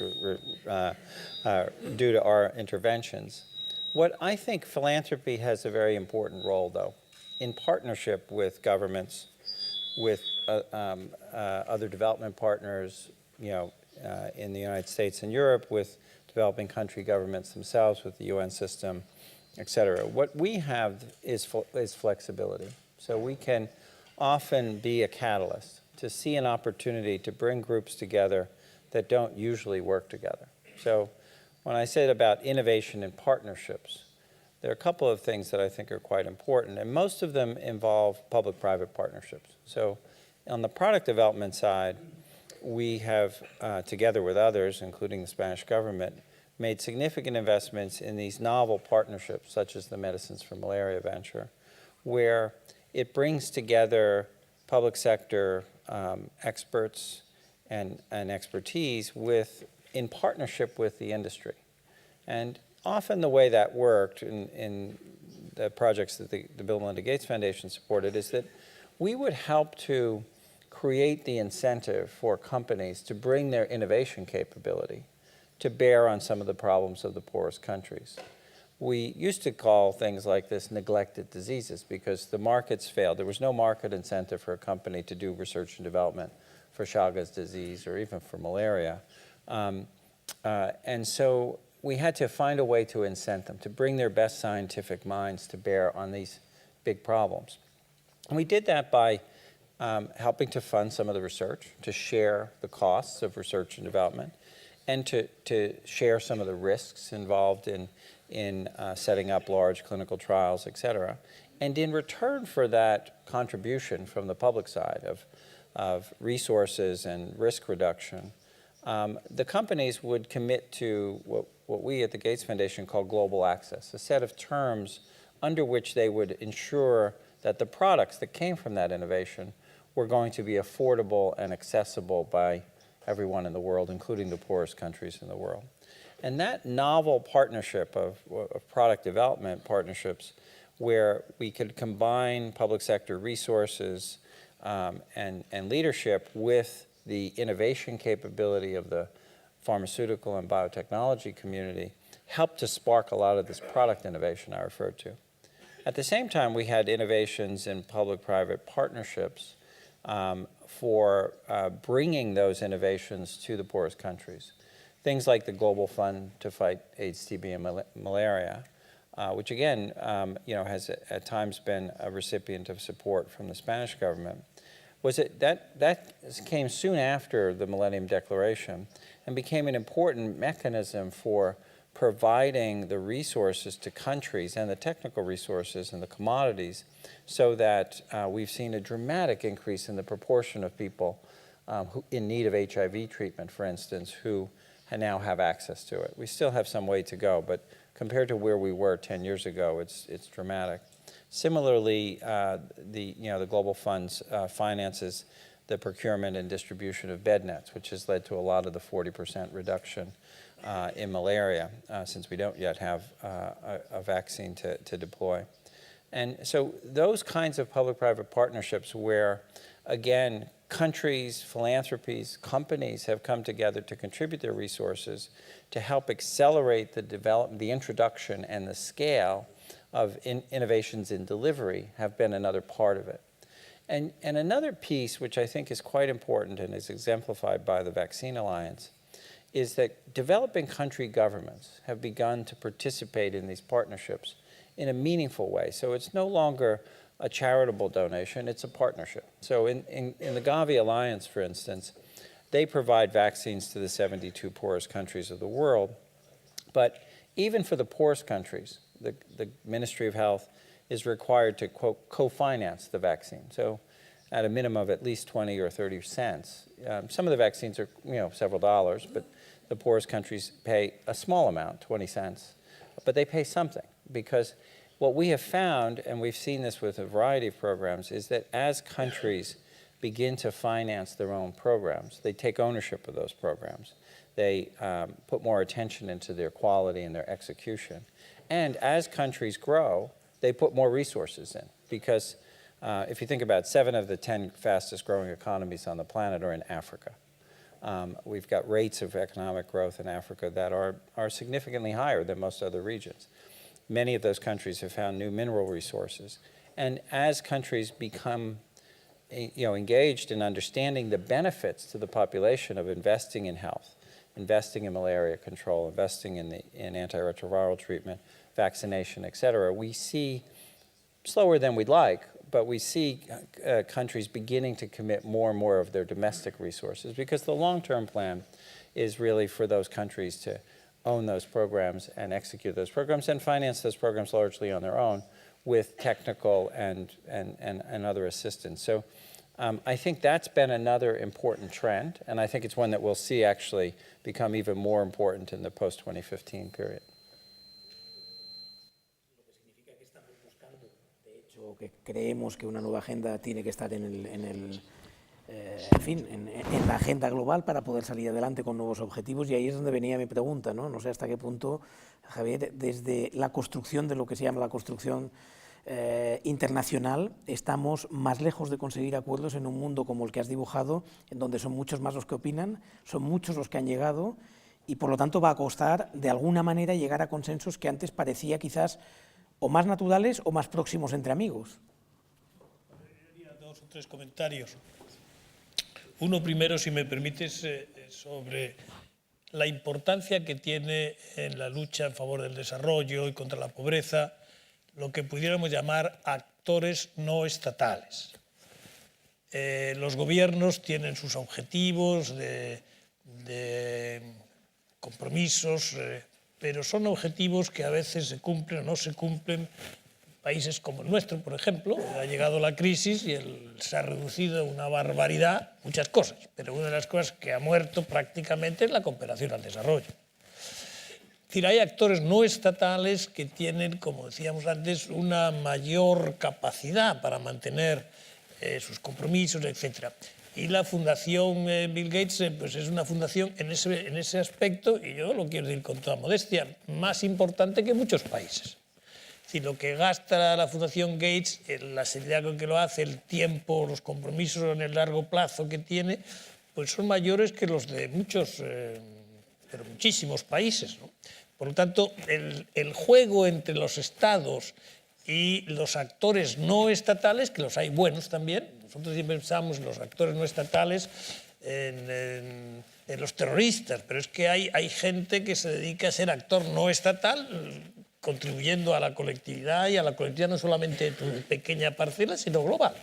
due to our interventions. What I think philanthropy has a very important role, though, in partnership with governments, with other development partners, in the United States and Europe, with developing country governments themselves, with the UN system, et cetera. What we have is flexibility. So we can often be a catalyst to see an opportunity to bring groups together that don't usually work together. So when I said about innovation and partnerships, there are a couple of things that I think are quite important, and most of them involve public-private partnerships. So on the product development side, we have, together with others, including the Spanish government, made significant investments in these novel partnerships, such as the Medicines for Malaria venture, where it brings together public sector experts and expertise in partnership with the industry. And often the way that worked in the projects that the Bill and Melinda Gates Foundation supported is that we would help to create the incentive for companies to bring their innovation capability to bear on some of the problems of the poorest countries. We used to call things like this neglected diseases because the markets failed. There was no market incentive for a company to do research and development for Chagas disease or even for malaria. And so we had to find a way to incent them, to bring their best scientific minds to bear on these big problems. And we did that by helping to fund some of the research, to share the costs of research and development, and to share some of the risks involved in setting up large clinical trials, et cetera. And in return for that contribution from the public side of resources and risk reduction, the companies would commit to what we at the Gates Foundation call global access, a set of terms under which they would ensure that the products that came from that innovation were going to be affordable and accessible by everyone in the world, including the poorest countries in the world. And that novel partnership of product development partnerships where we could combine public sector resources and leadership with the innovation capability of the pharmaceutical and biotechnology community helped to spark a lot of this product innovation I referred to. At the same time, we had innovations in public-private partnerships for bringing those innovations to the poorest countries. Things like the Global Fund to Fight AIDS, TB, and Malaria, which again, has at times been a recipient of support from the Spanish government. That came soon after the Millennium Declaration and became an important mechanism for providing the resources to countries and the technical resources and the commodities so that we've seen a dramatic increase in the proportion of people who in need of HIV treatment, for instance, who now have access to it. We still have some way to go, but compared to where we were 10 years ago, it's dramatic. Similarly, the Global Funds finances the procurement and distribution of bed nets, which has led to a lot of the 40% reduction in malaria, since we don't yet have a vaccine to deploy. And so those kinds of public-private partnerships where, again, countries, philanthropies, companies have come together to contribute their resources to help accelerate the development, the introduction, and the scale of innovations in delivery have been another part of it. And another piece, which I think is quite important and is exemplified by the Vaccine Alliance, is that developing country governments have begun to participate in these partnerships in a meaningful way. So it's no longer a charitable donation, it's a partnership. So in the Gavi Alliance, for instance, they provide vaccines to the 72 poorest countries of the world. But even for the poorest countries, the Ministry of Health is required to, quote, co-finance the vaccine. So at a minimum of at least 20 or 30 cents. Some of the vaccines are, several dollars, but the poorest countries pay a small amount, 20 cents. But they pay something, because what we have found, and we've seen this with a variety of programs, is that as countries begin to finance their own programs, they take ownership of those programs. They put more attention into their quality and their execution. And as countries grow, they put more resources in, because if you think about it, 7 of the 10 fastest growing economies on the planet are in Africa. We've got rates of economic growth in Africa that are significantly higher than most other regions. Many of those countries have found new mineral resources. And as countries become engaged in understanding the benefits to the population of investing in health, investing in malaria control, investing in antiretroviral treatment, vaccination, et cetera, we see, slower than we'd like, but we see countries beginning to commit more and more of their domestic resources, because the long-term plan is really for those countries to own those programs and execute those programs and finance those programs largely on their own with technical and other assistance. So I think that's been another important trend, and I think it's one that we'll see actually become even more important in the post-2015 period. Que creemos que una nueva agenda tiene que estar en la agenda global para poder salir adelante con nuevos objetivos, y ahí es donde venía mi pregunta, ¿no? No sé hasta qué punto, Javier, desde la construcción de lo que se llama la construcción internacional, estamos más lejos de conseguir acuerdos en un mundo como el que has dibujado, en donde son muchos más los que opinan, son muchos los que han llegado, y por lo tanto va a costar de alguna manera llegar a consensos que antes parecía quizás o más naturales o más próximos entre amigos. Dos o tres comentarios. Uno primero, si me permites, sobre la importancia que tiene en la lucha en favor del desarrollo y contra la pobreza lo que pudiéramos llamar actores no estatales. Los gobiernos tienen sus objetivos de compromisos, pero son objetivos que a veces se cumplen o no se cumplen. Países como el nuestro, por ejemplo, ha llegado la crisis y se ha reducido a una barbaridad muchas cosas, pero una de las cosas que ha muerto prácticamente es la cooperación al desarrollo. Es decir, hay actores no estatales que tienen, como decíamos antes, una mayor capacidad para mantener sus compromisos, etc. Y la Fundación Bill Gates pues es una fundación en ese aspecto, y yo lo quiero decir con toda modestia, más importante que muchos países. Si lo que gasta la Fundación Gates, la seriedad con que lo hace, el tiempo, los compromisos en el largo plazo que tiene, pues son mayores que los de muchos, pero muchísimos países, ¿no? Por lo tanto, el juego entre los estados y los actores no estatales, que los hay buenos también, nosotros siempre pensamos en los actores no estatales, en los terroristas, pero es que hay gente que se dedica a ser actor no estatal, contribuyendo a la colectividad, y a la colectividad no solamente de tu pequeña parcela, sino global.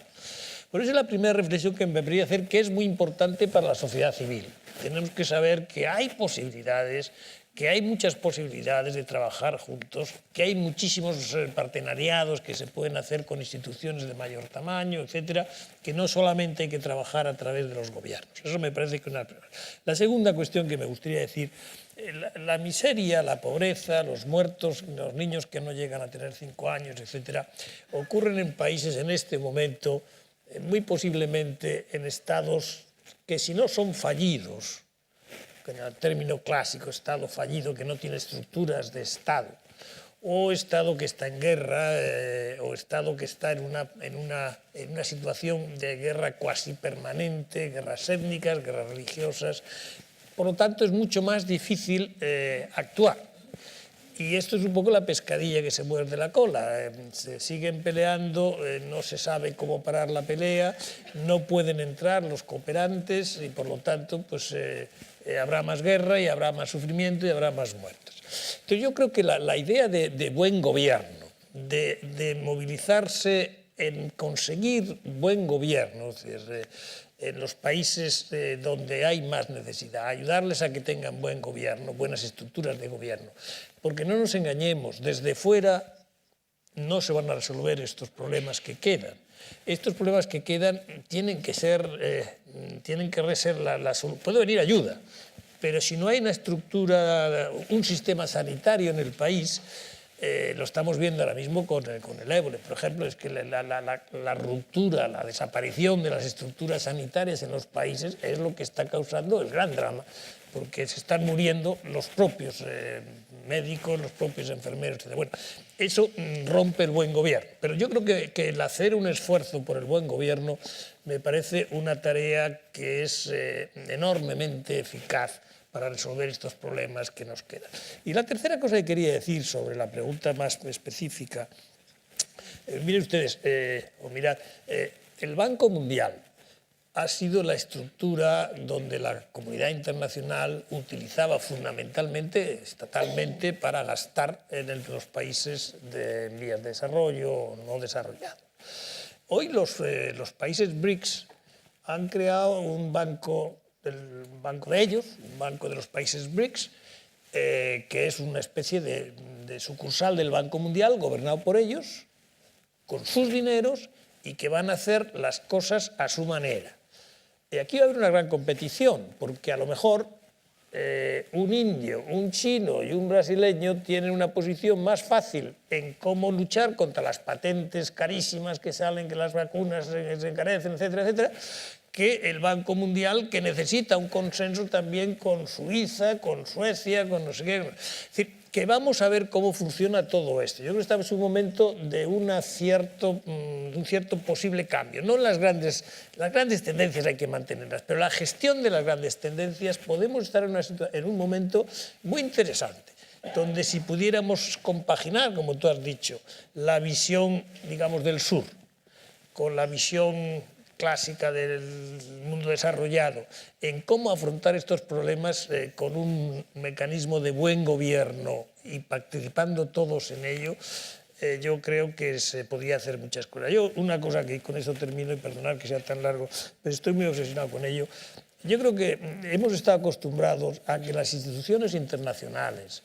Por eso es la primera reflexión que me debería hacer, que es muy importante para la sociedad civil. Tenemos que saber que hay posibilidades, que hay muchas posibilidades de trabajar juntos, que hay muchísimos partenariados que se pueden hacer con instituciones de mayor tamaño, etcétera, que no solamente hay que trabajar a través de los gobiernos. Eso me parece que es una primera. La segunda cuestión que me gustaría decir, la miseria, la pobreza, los muertos, los niños que no llegan a tener 5 años, etcétera, ocurren en países en este momento, muy posiblemente en estados que, si no son fallidos, en el término clásico, estado fallido que no tiene estructuras de estado, o estado que está en guerra, o estado que está en una situación de guerra cuasi permanente, guerras étnicas, guerras religiosas. Por lo tanto, es mucho más difícil actuar. Y esto es un poco la pescadilla que se muerde la cola. Se siguen peleando, no se sabe cómo parar la pelea, no pueden entrar los cooperantes y, por lo tanto, pues, habrá más guerra y habrá más sufrimiento y habrá más muertes. Entonces, yo creo que la idea de buen gobierno, de movilizarse en conseguir buen gobierno, es decir, en los países donde hay más necesidad, ayudarles a que tengan buen gobierno, buenas estructuras de gobierno. Porque no nos engañemos, desde fuera no se van a resolver estos problemas que quedan. Estos problemas que quedan tienen que ser la solución. Puede venir ayuda, pero si no hay una estructura, un sistema sanitario en el país, lo estamos viendo ahora mismo con el ébola, por ejemplo, es que la ruptura, la desaparición de las estructuras sanitarias en los países es lo que está causando el gran drama, porque se están muriendo los propios médicos, los propios enfermeros, etc. Bueno, eso rompe el buen gobierno, pero yo creo que el hacer un esfuerzo por el buen gobierno me parece una tarea que es enormemente eficaz para resolver estos problemas que nos quedan. Y la tercera cosa que quería decir sobre la pregunta más específica, miren ustedes, mirad, el Banco Mundial ha sido la estructura donde la comunidad internacional utilizaba fundamentalmente, estatalmente, para gastar en los países de vías de desarrollo o no desarrollados. Hoy los países BRICS han creado un banco de ellos, un banco de los países BRICS, que es una especie de sucursal del Banco Mundial, gobernado por ellos, con sus dineros, y que van a hacer las cosas a su manera. Y aquí va a haber una gran competición, porque a lo mejor un indio, un chino y un brasileño tienen una posición más fácil en cómo luchar contra las patentes carísimas que salen, que las vacunas se encarecen, etcétera, etcétera, que el Banco Mundial, que necesita un consenso también con Suiza, con Suecia, con no sé qué. Es decir, que vamos a ver cómo funciona todo esto. Yo creo que estamos en un momento de un cierto posible cambio. No las grandes tendencias hay que mantenerlas, pero la gestión de las grandes tendencias podemos estar en un momento muy interesante, donde si pudiéramos compaginar, como tú has dicho, la visión, digamos, del sur con la visión clásica del mundo desarrollado, en cómo afrontar estos problemas con un mecanismo de buen gobierno y participando todos en ello, yo creo que se podría hacer muchas cosas. Yo, una cosa que con esto termino, y perdonad que sea tan largo, pero estoy muy obsesionado con ello. Yo creo que hemos estado acostumbrados a que las instituciones internacionales,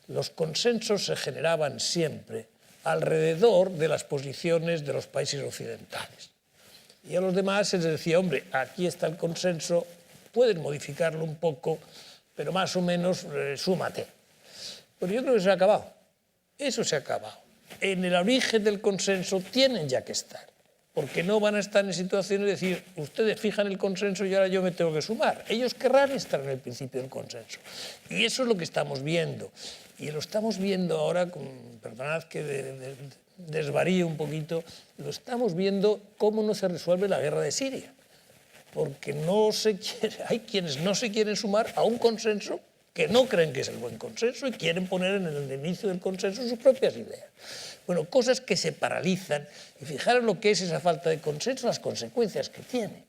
los consensos se generaban siempre alrededor de las posiciones de los países occidentales. Y a los demás se les decía, hombre, aquí está el consenso, pueden modificarlo un poco, pero más o menos súmate. Pero yo creo que se ha acabado. Eso se ha acabado. En el origen del consenso tienen ya que estar, porque no van a estar en situaciones de decir, ustedes fijan el consenso y ahora yo me tengo que sumar. Ellos querrán estar en el principio del consenso. Y eso es lo que estamos viendo. Y lo estamos viendo ahora, perdonad que desvaríe un poquito, lo estamos viendo cómo no se resuelve la guerra de Siria. Porque hay quienes no se quieren sumar a un consenso que no creen que es el buen consenso y quieren poner en el inicio del consenso sus propias ideas. Bueno, cosas que se paralizan. Y fijaros lo que es esa falta de consenso, las consecuencias que tiene.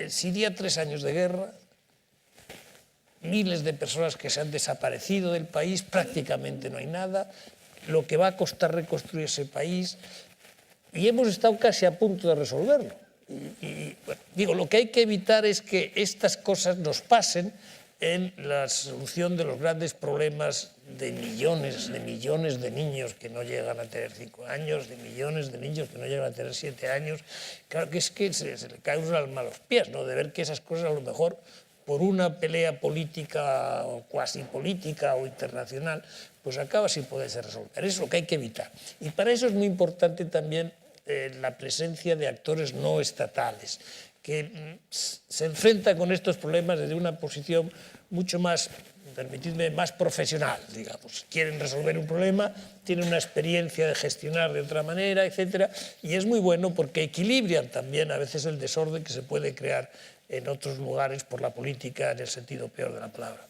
Siria, 3 años de guerra, miles de personas que se han desaparecido del país, prácticamente no hay nada, lo que va a costar reconstruir ese país, y hemos estado casi a punto de resolverlo. Bueno, digo, lo que hay que evitar es que estas cosas nos pasen en la solución de los grandes problemas de millones de niños que no llegan a tener 5 años, de millones de niños que no llegan a tener 7 años. Claro que es que se le cae un alma a los pies, ¿no? De ver que esas cosas a lo mejor por una pelea política o cuasi política o internacional, pues acaba sin poderse resolver. Eso es lo que hay que evitar. Y para eso es muy importante también la presencia de actores no estatales, que se enfrentan con estos problemas desde una posición mucho más, permitidme, más profesional, digamos. Quieren resolver un problema, tienen una experiencia de gestionar de otra manera, etcétera, y es muy bueno porque equilibran también a veces el desorden que se puede crear en otros lugares por la política en el sentido peor de la palabra.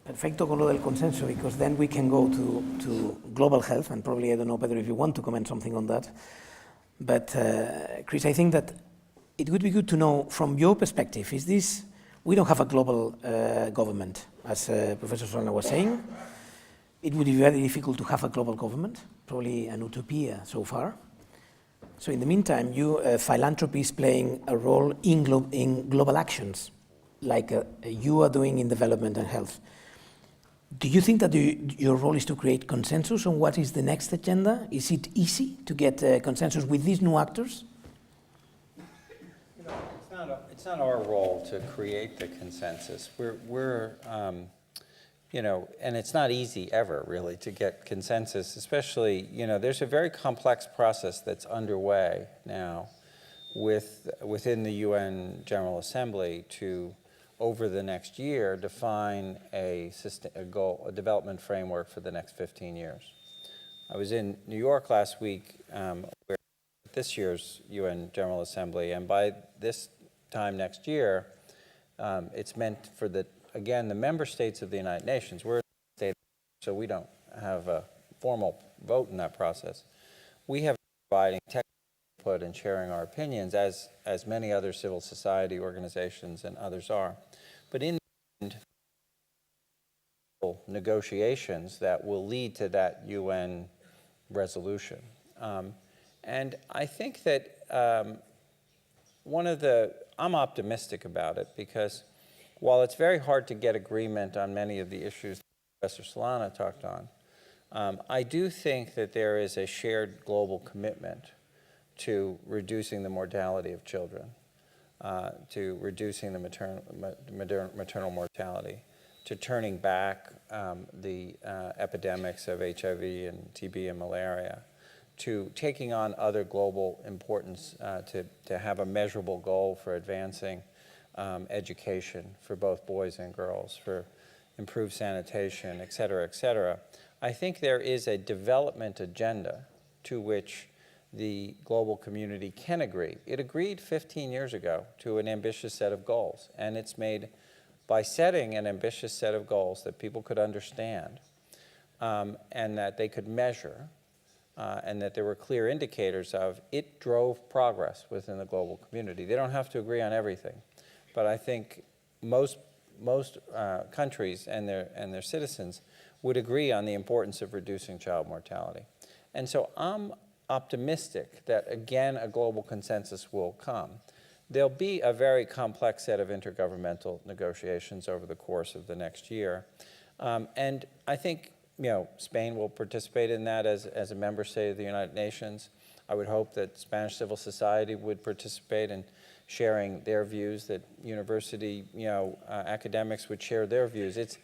Perfecto con lo del consenso, because then we can go to global health, and probably, I don't know, Pedro, if you want to comment something on that. But, Chris, I think that it would be good to know, from your perspective, we don't have a global government, as Professor Solana was saying. It would be very difficult to have a global government, probably an utopia so far. So in the meantime, philanthropy is playing a role in global actions, like you are doing in development and health. Do you think that your role is to create consensus on what is the next agenda? Is it easy to get consensus with these new actors? It's not our role to create the consensus. We're and it's not easy ever, really, to get consensus, especially, there's a very complex process that's underway now within the UN General Assembly to, over the next year, define a development framework for the next 15 years. I was in New York last week, where this year's UN General Assembly, and by this time next year, it's meant for the member states of the United Nations. We're a state, so we don't have a formal vote in that process. We have providing technical input and sharing our opinions, as many other civil society organizations and others are. But in the end, negotiations that will lead to that UN resolution. And I think that I'm optimistic about it because while it's very hard to get agreement on many of the issues that Professor Solana talked on, I do think that there is a shared global commitment to reducing the mortality of children, to reducing the maternal mortality, to turning back the epidemics of HIV and TB and malaria, to taking on other global importance, to have a measurable goal for advancing education for both boys and girls, for improved sanitation, et cetera, et cetera. I think there is a development agenda to which the global community can agree. It agreed 15 years ago to an ambitious set of goals, and it's made by setting an ambitious set of goals that people could understand and that they could measure and that there were clear indicators of, it drove progress within the global community. They don't have to agree on everything, but I think most countries and their citizens would agree on the importance of reducing child mortality. And so I'm optimistic that, again, a global consensus will come. There'll be a very complex set of intergovernmental negotiations over the course of the next year. And I think, Spain will participate in that as a member state of the United Nations. I would hope that Spanish civil society would participate in sharing their views, that university, academics would share their views. It's,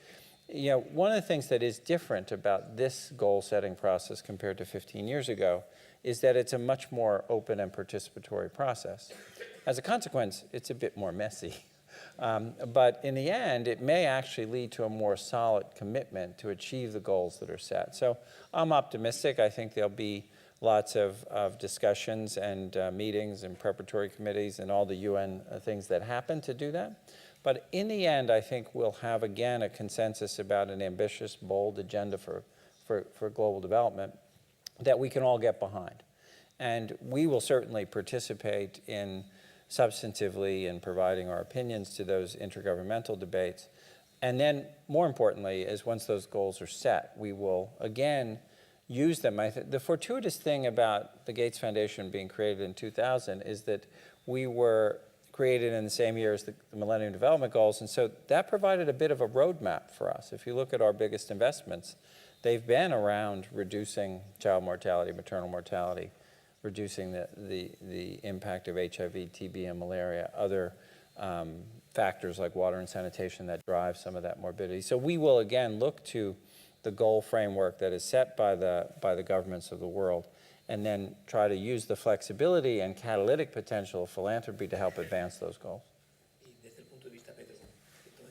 one of the things that is different about this goal-setting process compared to 15 years ago is that it's a much more open and participatory process. As a consequence, it's a bit more messy. But in the end, it may actually lead to a more solid commitment to achieve the goals that are set. So I'm optimistic. I think there'll be lots of discussions and meetings and preparatory committees and all the UN things that happen to do that. But in the end, I think we'll have, again, a consensus about an ambitious, bold agenda for global development that we can all get behind. And we will certainly participate in substantively in providing our opinions to those intergovernmental debates. And then, more importantly, is once those goals are set, we will, again, use them. The fortuitous thing about the Gates Foundation being created in 2000 is that we were created in the same year as the Millennium Development Goals, and so that provided a bit of a roadmap for us. If you look at our biggest investments, they've been around reducing child mortality, maternal mortality, reducing the impact of HIV, TB, and malaria, other factors like water and sanitation that drive some of that morbidity. So we will, again, look to the goal framework that is set by the governments of the world, and then try to use the flexibility and catalytic potential of philanthropy to help advance those goals.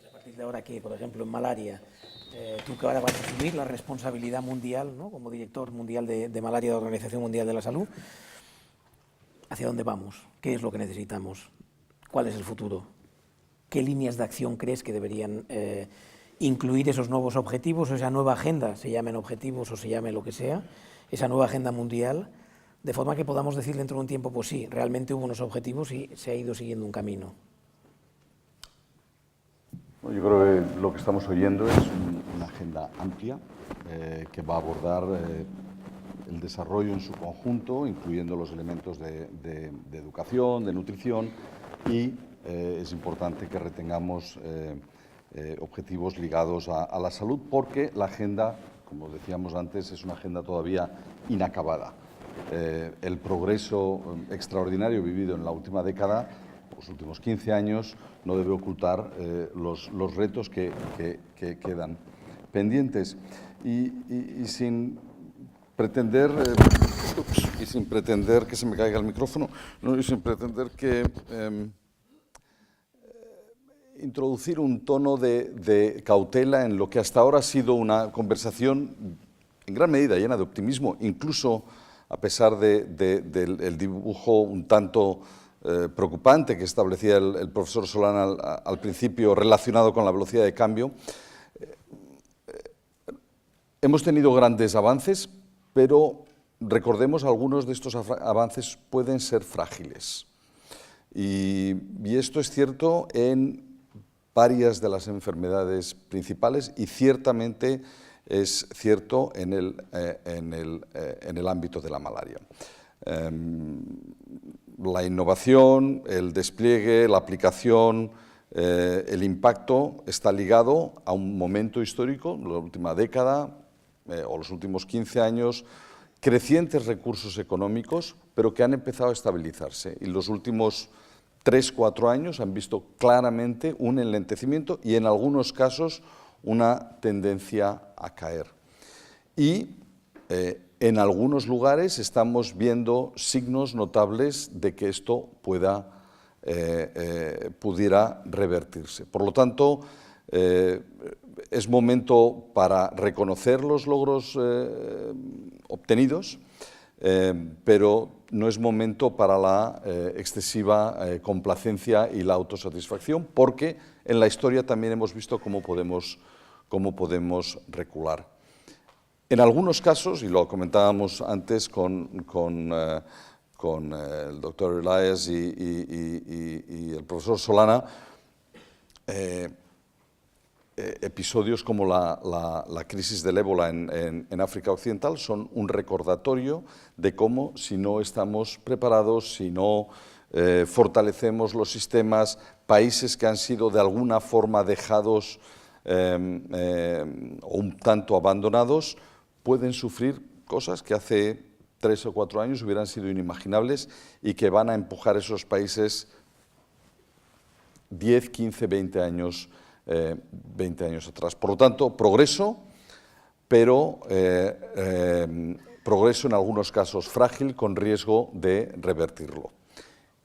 A partir de ahora que, por ejemplo, en malaria, tú que ahora vas a asumir la responsabilidad mundial, ¿no?, como director mundial de malaria de la Organización Mundial de la Salud, ¿hacia dónde vamos? ¿Qué es lo que necesitamos? ¿Cuál es el futuro? ¿Qué líneas de acción crees que deberían incluir esos nuevos objetivos o esa nueva agenda, se llamen objetivos o se llame lo que sea, esa nueva agenda mundial, de forma que podamos decir dentro de un tiempo, pues sí, realmente hubo unos objetivos y se ha ido siguiendo un camino? Yo creo que lo que estamos oyendo es una agenda amplia que va a abordar el desarrollo en su conjunto, incluyendo los elementos de educación, de nutrición, y es importante que retengamos objetivos ligados a la salud, porque la agenda, como decíamos antes, es una agenda todavía inacabada. El progreso extraordinario vivido en la última década, los últimos 15 años, no debe ocultar los retos que quedan pendientes. Y sin pretender, que se me caiga el micrófono, no, y sin pretender que introducir un tono de cautela en lo que hasta ahora ha sido una conversación en gran medida llena de optimismo, incluso a pesar del dibujo un tanto preocupante que establecía el profesor Solana al principio relacionado con la velocidad de cambio. Hemos tenido grandes avances, pero recordemos, algunos de estos avances pueden ser frágiles. Y esto es cierto en varias de las enfermedades principales y ciertamente es cierto en el ámbito de la malaria. La innovación, el despliegue, la aplicación el impacto está ligado a un momento histórico, la última década o los últimos 15 años, crecientes recursos económicos, pero que han empezado a estabilizarse. Y los últimos 3-4 años han visto claramente un enlentecimiento y en algunos casos una tendencia a caer. Y en algunos lugares estamos viendo signos notables de que esto pudiera revertirse. Por lo tanto, es momento para reconocer los logros obtenidos, pero no es momento para la excesiva complacencia y la autosatisfacción, porque en la historia también hemos visto cómo podemos recular. En algunos casos, y lo comentábamos antes con el doctor Elias y el profesor Solana, episodios como la crisis del ébola en África Occidental son un recordatorio de cómo, si no estamos preparados, si no fortalecemos los sistemas, países que han sido de alguna forma dejados o un tanto abandonados, pueden sufrir cosas que hace 3 o 4 años hubieran sido inimaginables y que van a empujar esos países 10, 15, 20 años atrás. Por lo tanto, progreso, pero progreso en algunos casos frágil, con riesgo de revertirlo.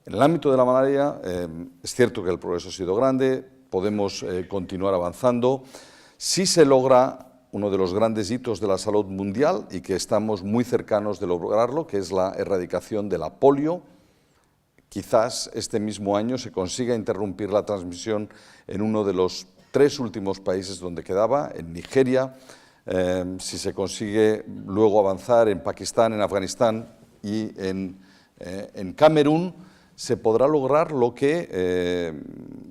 En el ámbito de la malaria, es cierto que el progreso ha sido grande, podemos continuar avanzando. Si se logra uno de los grandes hitos de la salud mundial y que estamos muy cercanos de lograrlo, que es la erradicación de la polio. Quizás este mismo año se consiga interrumpir la transmisión en uno de los 3 últimos países donde quedaba, en Nigeria, si se consigue luego avanzar en Pakistán, en Afganistán y en Camerún, se podrá lograr lo que,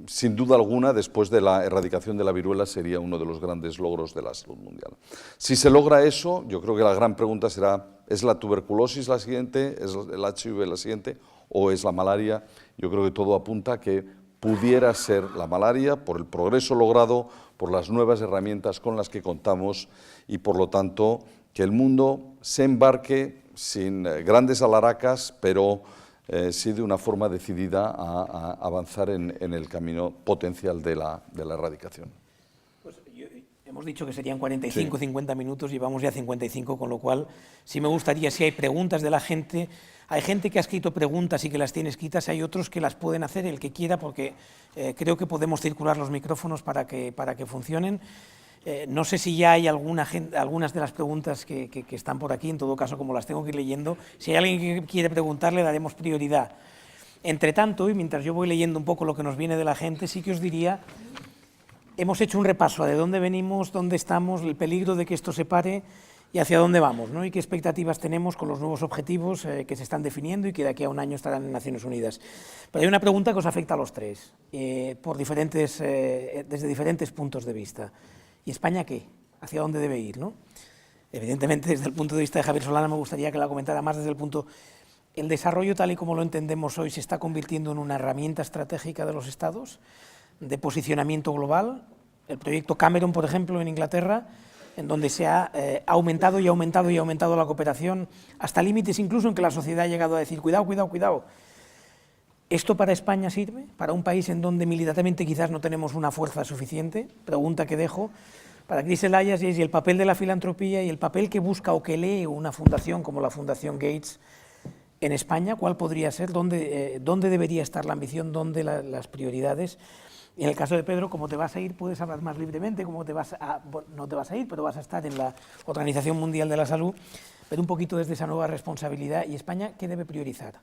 sin duda alguna, después de la erradicación de la viruela, sería uno de los grandes logros de la salud mundial. Si se logra eso, yo creo que la gran pregunta será, ¿es la tuberculosis la siguiente? ¿Es el HIV la siguiente? ¿O es la malaria? Yo creo que todo apunta a que pudiera ser la malaria por el progreso logrado, por las nuevas herramientas con las que contamos y, por lo tanto, que el mundo se embarque sin grandes alaracas, pero sí de una forma decidida a avanzar en el camino potencial de la erradicación. Pues hemos dicho que serían 45 o 50 minutos, llevamos ya 55, con lo cual sí me gustaría, si hay preguntas de la gente, hay gente que ha escrito preguntas y que las tiene escritas, hay otros que las pueden hacer el que quiera, porque creo que podemos circular los micrófonos para que funcionen. No sé si ya hay algunas de las preguntas que están por aquí, en todo caso, como las tengo que ir leyendo, si hay alguien que quiere preguntar, le daremos prioridad. Entre tanto, y mientras yo voy leyendo un poco lo que nos viene de la gente, sí que os diría, hemos hecho un repaso de dónde venimos, dónde estamos, el peligro de que esto se pare y hacia dónde vamos, ¿no? Y qué expectativas tenemos con los nuevos objetivos que se están definiendo y que de aquí a un año estarán en Naciones Unidas. Pero hay una pregunta que os afecta a los tres, desde diferentes puntos de vista. ¿Y España qué? ¿Hacia dónde debe ir, no? Evidentemente, desde el punto de vista de Javier Solana, me gustaría que la comentara más desde el punto... El desarrollo, tal y como lo entendemos hoy, se está convirtiendo en una herramienta estratégica de los Estados, de posicionamiento global. El proyecto Cameron, por ejemplo, en Inglaterra, en donde se ha aumentado y aumentado y aumentado la cooperación, hasta límites incluso en que la sociedad ha llegado a decir, cuidado, cuidado, cuidado. ¿Esto para España sirve? ¿Para un país en donde militarmente quizás no tenemos una fuerza suficiente? Pregunta que dejo. Para Chris Elias, y el papel de la filantropía y el papel que busca o que lee una fundación como la Fundación Gates en España, ¿cuál podría ser? ¿Dónde debería estar la ambición? ¿Dónde las prioridades? Y en el caso de Pedro, como te vas a ir, puedes hablar más libremente, no te vas a ir, pero vas a estar en la Organización Mundial de la Salud, pero un poquito desde esa nueva responsabilidad. ¿Y España qué debe priorizar?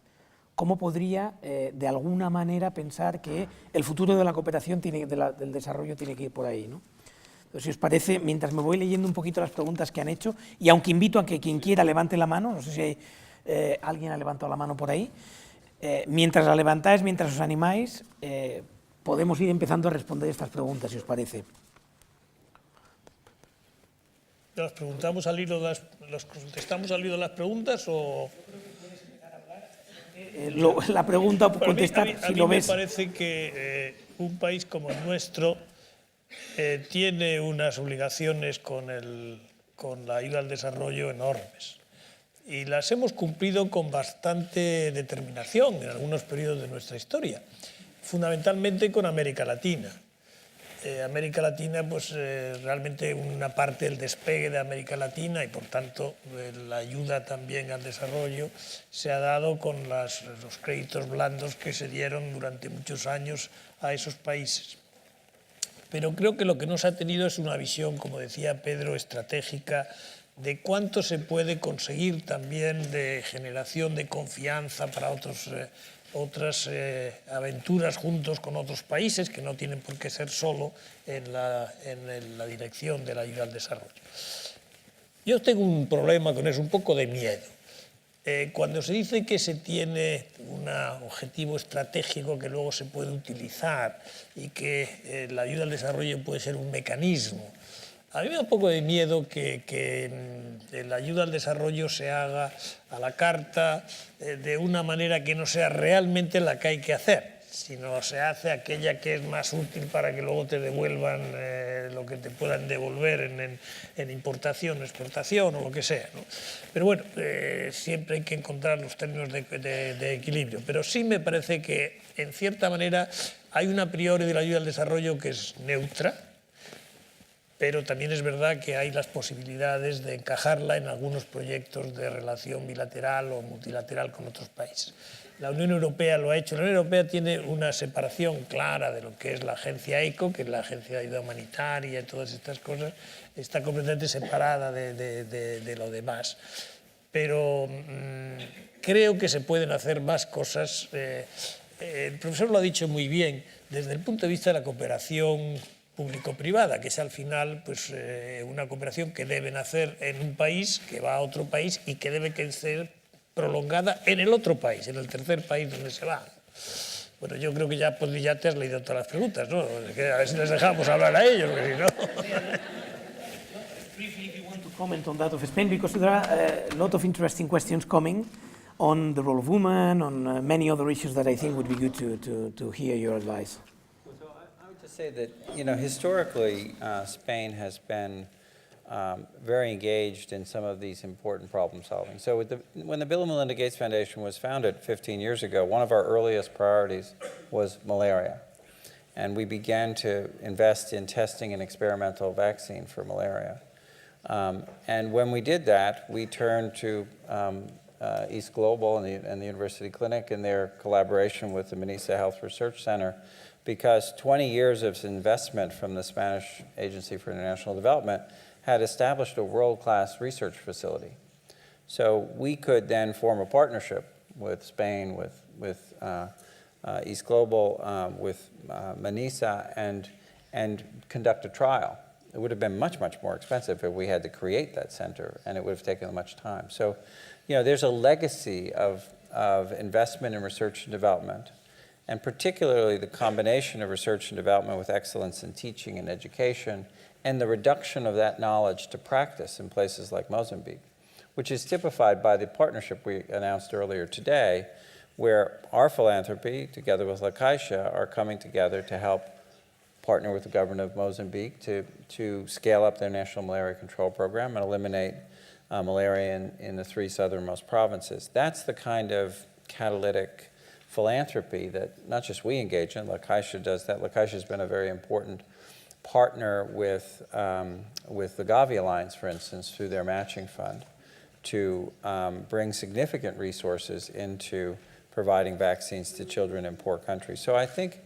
¿Cómo podría, de alguna manera, pensar que el futuro de la cooperación, del desarrollo, tiene que ir por ahí, ¿no? Entonces, si os parece, mientras me voy leyendo un poquito las preguntas que han hecho, y aunque invito a que quien quiera levante la mano, no sé si hay, alguien ha levantado la mano por ahí, mientras la levantáis, mientras os animáis, podemos ir empezando a responder estas preguntas, si os parece. ¿Las preguntamos al hilo, los contestamos al hilo de las preguntas o...? La pregunta, contestar, si lo ves. A mí me parece que un país como el nuestro tiene unas obligaciones con la ayuda al desarrollo enormes. Y las hemos cumplido con bastante determinación en algunos periodos de nuestra historia, fundamentalmente con América Latina. América Latina, pues realmente una parte del despegue de América Latina y por tanto la ayuda también al desarrollo se ha dado con los créditos blandos que se dieron durante muchos años a esos países. Pero creo que lo que no se ha tenido es una visión, como decía Pedro, estratégica de cuánto se puede conseguir también de generación de confianza para otras aventuras juntos con otros países que no tienen por qué ser solo en la dirección de la ayuda al desarrollo. Yo tengo un problema con eso, un poco de miedo. Cuando se dice que se tiene un objetivo estratégico que luego se puede utilizar y que la ayuda al desarrollo puede ser un mecanismo, a mí me da un poco de miedo que la ayuda al desarrollo se haga a la carta de una manera que no sea realmente la que hay que hacer, sino se hace aquella que es más útil para que luego te devuelvan lo que te puedan devolver en importación, exportación o lo que sea, ¿no? Pero bueno, siempre hay que encontrar los términos de equilibrio. Pero sí me parece que, en cierta manera, hay una a priori de la ayuda al desarrollo que es neutra, pero también es verdad que hay las posibilidades de encajarla en algunos proyectos de relación bilateral o multilateral con otros países. La Unión Europea lo ha hecho. La Unión Europea tiene una separación clara de lo que es la agencia ECO, que es la agencia de ayuda humanitaria y todas estas cosas. Está completamente separada de lo demás. Pero creo que se pueden hacer más cosas. El profesor lo ha dicho muy bien, desde el punto de vista de la cooperación público-privada, que es al final pues, una cooperación que deben hacer en un país, que va a otro país y que debe ser prolongada en el otro país, en el tercer país donde se va. Bueno, yo creo que ya te has leído todas las preguntas, ¿no? A ver si les dejamos hablar a ellos, porque si no... Briefly, if you want to comment on that of Spain, because there are a lot of interesting questions coming on the role of women, on many other issues that I think would be good to hear your advice. I would just say that, historically, Spain has been very engaged in some of these important problem solving. So when the Bill and Melinda Gates Foundation was founded 15 years ago, one of our earliest priorities was malaria. And we began to invest in testing an experimental vaccine for malaria. And when we did that, we turned to East Global and the University Clinic and their collaboration with the Manisa Health Research Center, because 20 years of investment from the Spanish Agency for International Development had established a world-class research facility. So we could then form a partnership with Spain, with East Global, with Manisa, and conduct a trial. It would have been much, much more expensive if we had to create that center, and it would have taken much time. So, there's a legacy of investment in research and development, and particularly the combination of research and development with excellence in teaching and education, and the reduction of that knowledge to practice in places like Mozambique, which is typified by the partnership we announced earlier today, where our philanthropy, together with La Caixa, are coming together to help partner with the government of Mozambique to scale up their national malaria control program and eliminate malaria in the 3 southernmost provinces. That's the kind of catalytic philanthropy that not just we engage in, La Caixa does that. La Caixa has been a very important partner with the Gavi Alliance, for instance, through their matching fund, to bring significant resources into providing vaccines to children in poor countries. So I think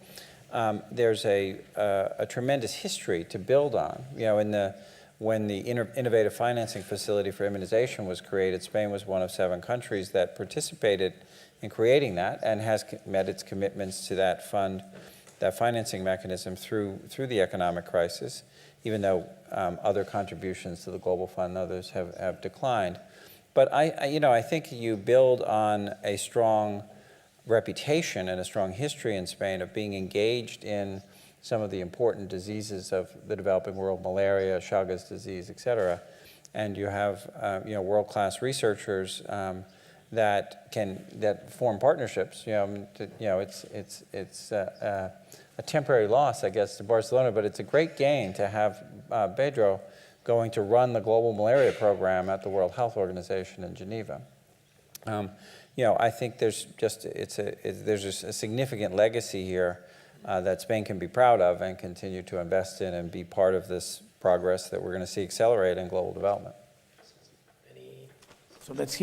there's a tremendous history to build on. When the Innovative Financing Facility for Immunization was created, Spain was one of 7 countries that participated in creating that and has met its commitments to that fund, that financing mechanism through the economic crisis, even though other contributions to the Global Fund and others have declined. But I think you build on a strong reputation and a strong history in Spain of being engaged in some of the important diseases of the developing world, malaria, Chagas disease, et cetera. And you have world-class researchers that form partnerships. It's a temporary loss, I guess, to Barcelona, but it's a great gain to have Pedro going to run the global malaria program at the World Health Organization in Geneva. I think there's just a significant legacy here that Spain can be proud of and continue to invest in and be part of this progress that we're going to see accelerate in global development. So let's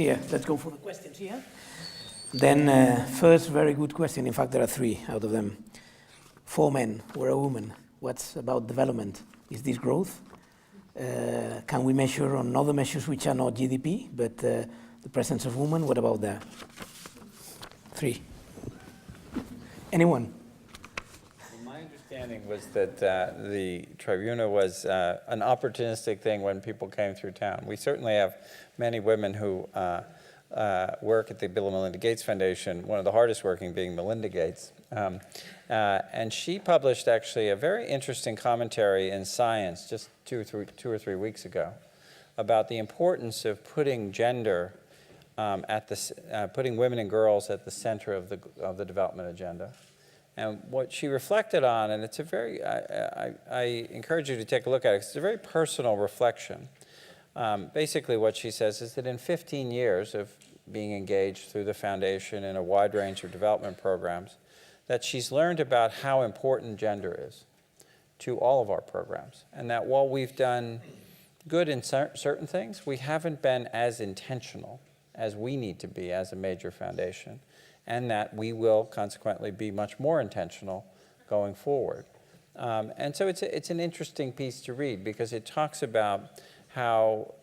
go for the questions here. Then first, very good question. In fact, there are 3 out of them. 4 men, we're a woman. What's about development? Is this growth? Can we measure on other measures which are not GDP, but the presence of women? What about that? 3. Anyone? My understanding was that the tribuna was an opportunistic thing when people came through town. We certainly have many women who work at the Bill and Melinda Gates Foundation, one of the hardest working being Melinda Gates. And she published actually a very interesting commentary in Science just 2 or 3 weeks ago about the importance of putting gender putting women and girls at the center of the development agenda. And what she reflected on, and it's a very, I encourage you to take a look at it, 'cause it's a very personal reflection. Basically what she says is that in 15 years of being engaged through the foundation in a wide range of development programs, that she's learned about how important gender is to all of our programs. And that while we've done good in certain things, we haven't been as intentional as we need to be as a major foundation, and that we will consequently be much more intentional going forward. And so it's an interesting piece to read because it talks about how,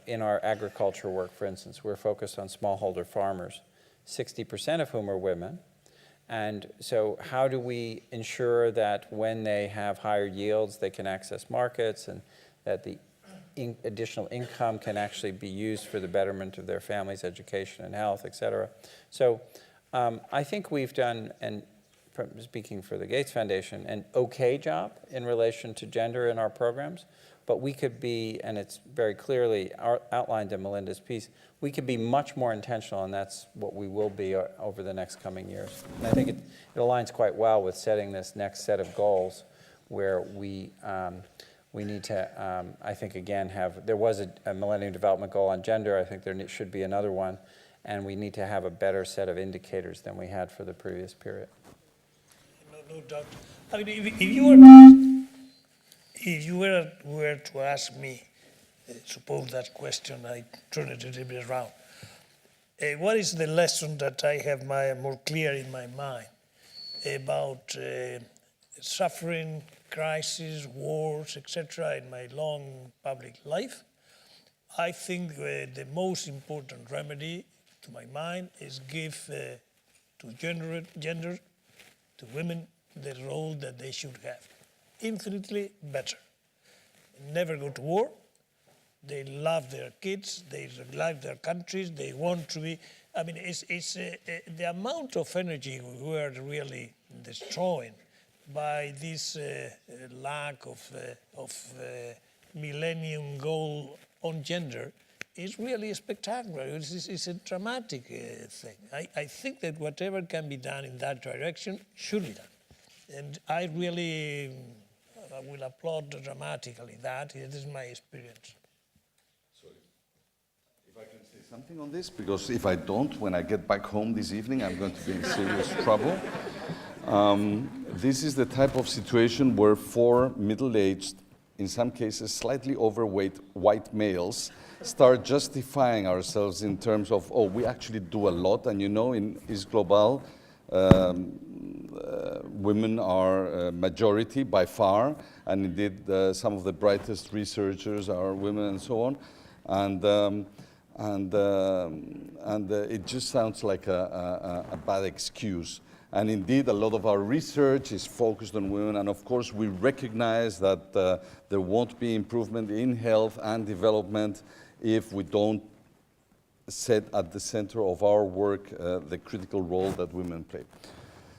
in our agriculture work, for instance, we're focused on smallholder farmers, 60% of whom are women. And so how do we ensure that when they have higher yields, they can access markets and that the additional income can actually be used for the betterment of their family's education and health, et cetera. So I think we've done, and speaking for the Gates Foundation, an okay job in relation to gender in our programs, but we could be, and it's very clearly outlined in Melinda's piece, we could be much more intentional, and that's what we will be over the next coming years. And I think it aligns quite well with setting this next set of goals where we need to, I think, again, there was a Millennium Development Goal on gender. I think there should be another one, and we need to have a better set of indicators than we had for the previous period. No doubt. I mean, if you were to ask me, suppose that question, I turn it a little bit around. What is the lesson that I have more clear in my mind about suffering, crisis, wars, etc. in my long public life? I think the most important remedy, to my mind, is give to gender, to women, the role that they should have. Infinitely better. Never go to war. They love their kids. They love their countries. They want to be. I mean, it's the amount of energy we are really destroying by this lack of millennium goal on gender is really spectacular. It's a dramatic thing. I think that whatever can be done in that direction should be done. And I really will applaud dramatically that. It is my experience. Sorry, if I can say something on this, because if I don't, when I get back home this evening, I'm going to be in serious trouble. This is the type of situation where 4 middle-aged, in some cases slightly overweight white males start justifying ourselves in terms of, oh, we actually do a lot, and in East Global, women are majority by far, and indeed some of the brightest researchers are women and so on, and it just sounds like a bad excuse. And indeed, a lot of our research is focused on women, and of course we recognize that there won't be improvement in health and development if we don't set at the center of our work the critical role that women play.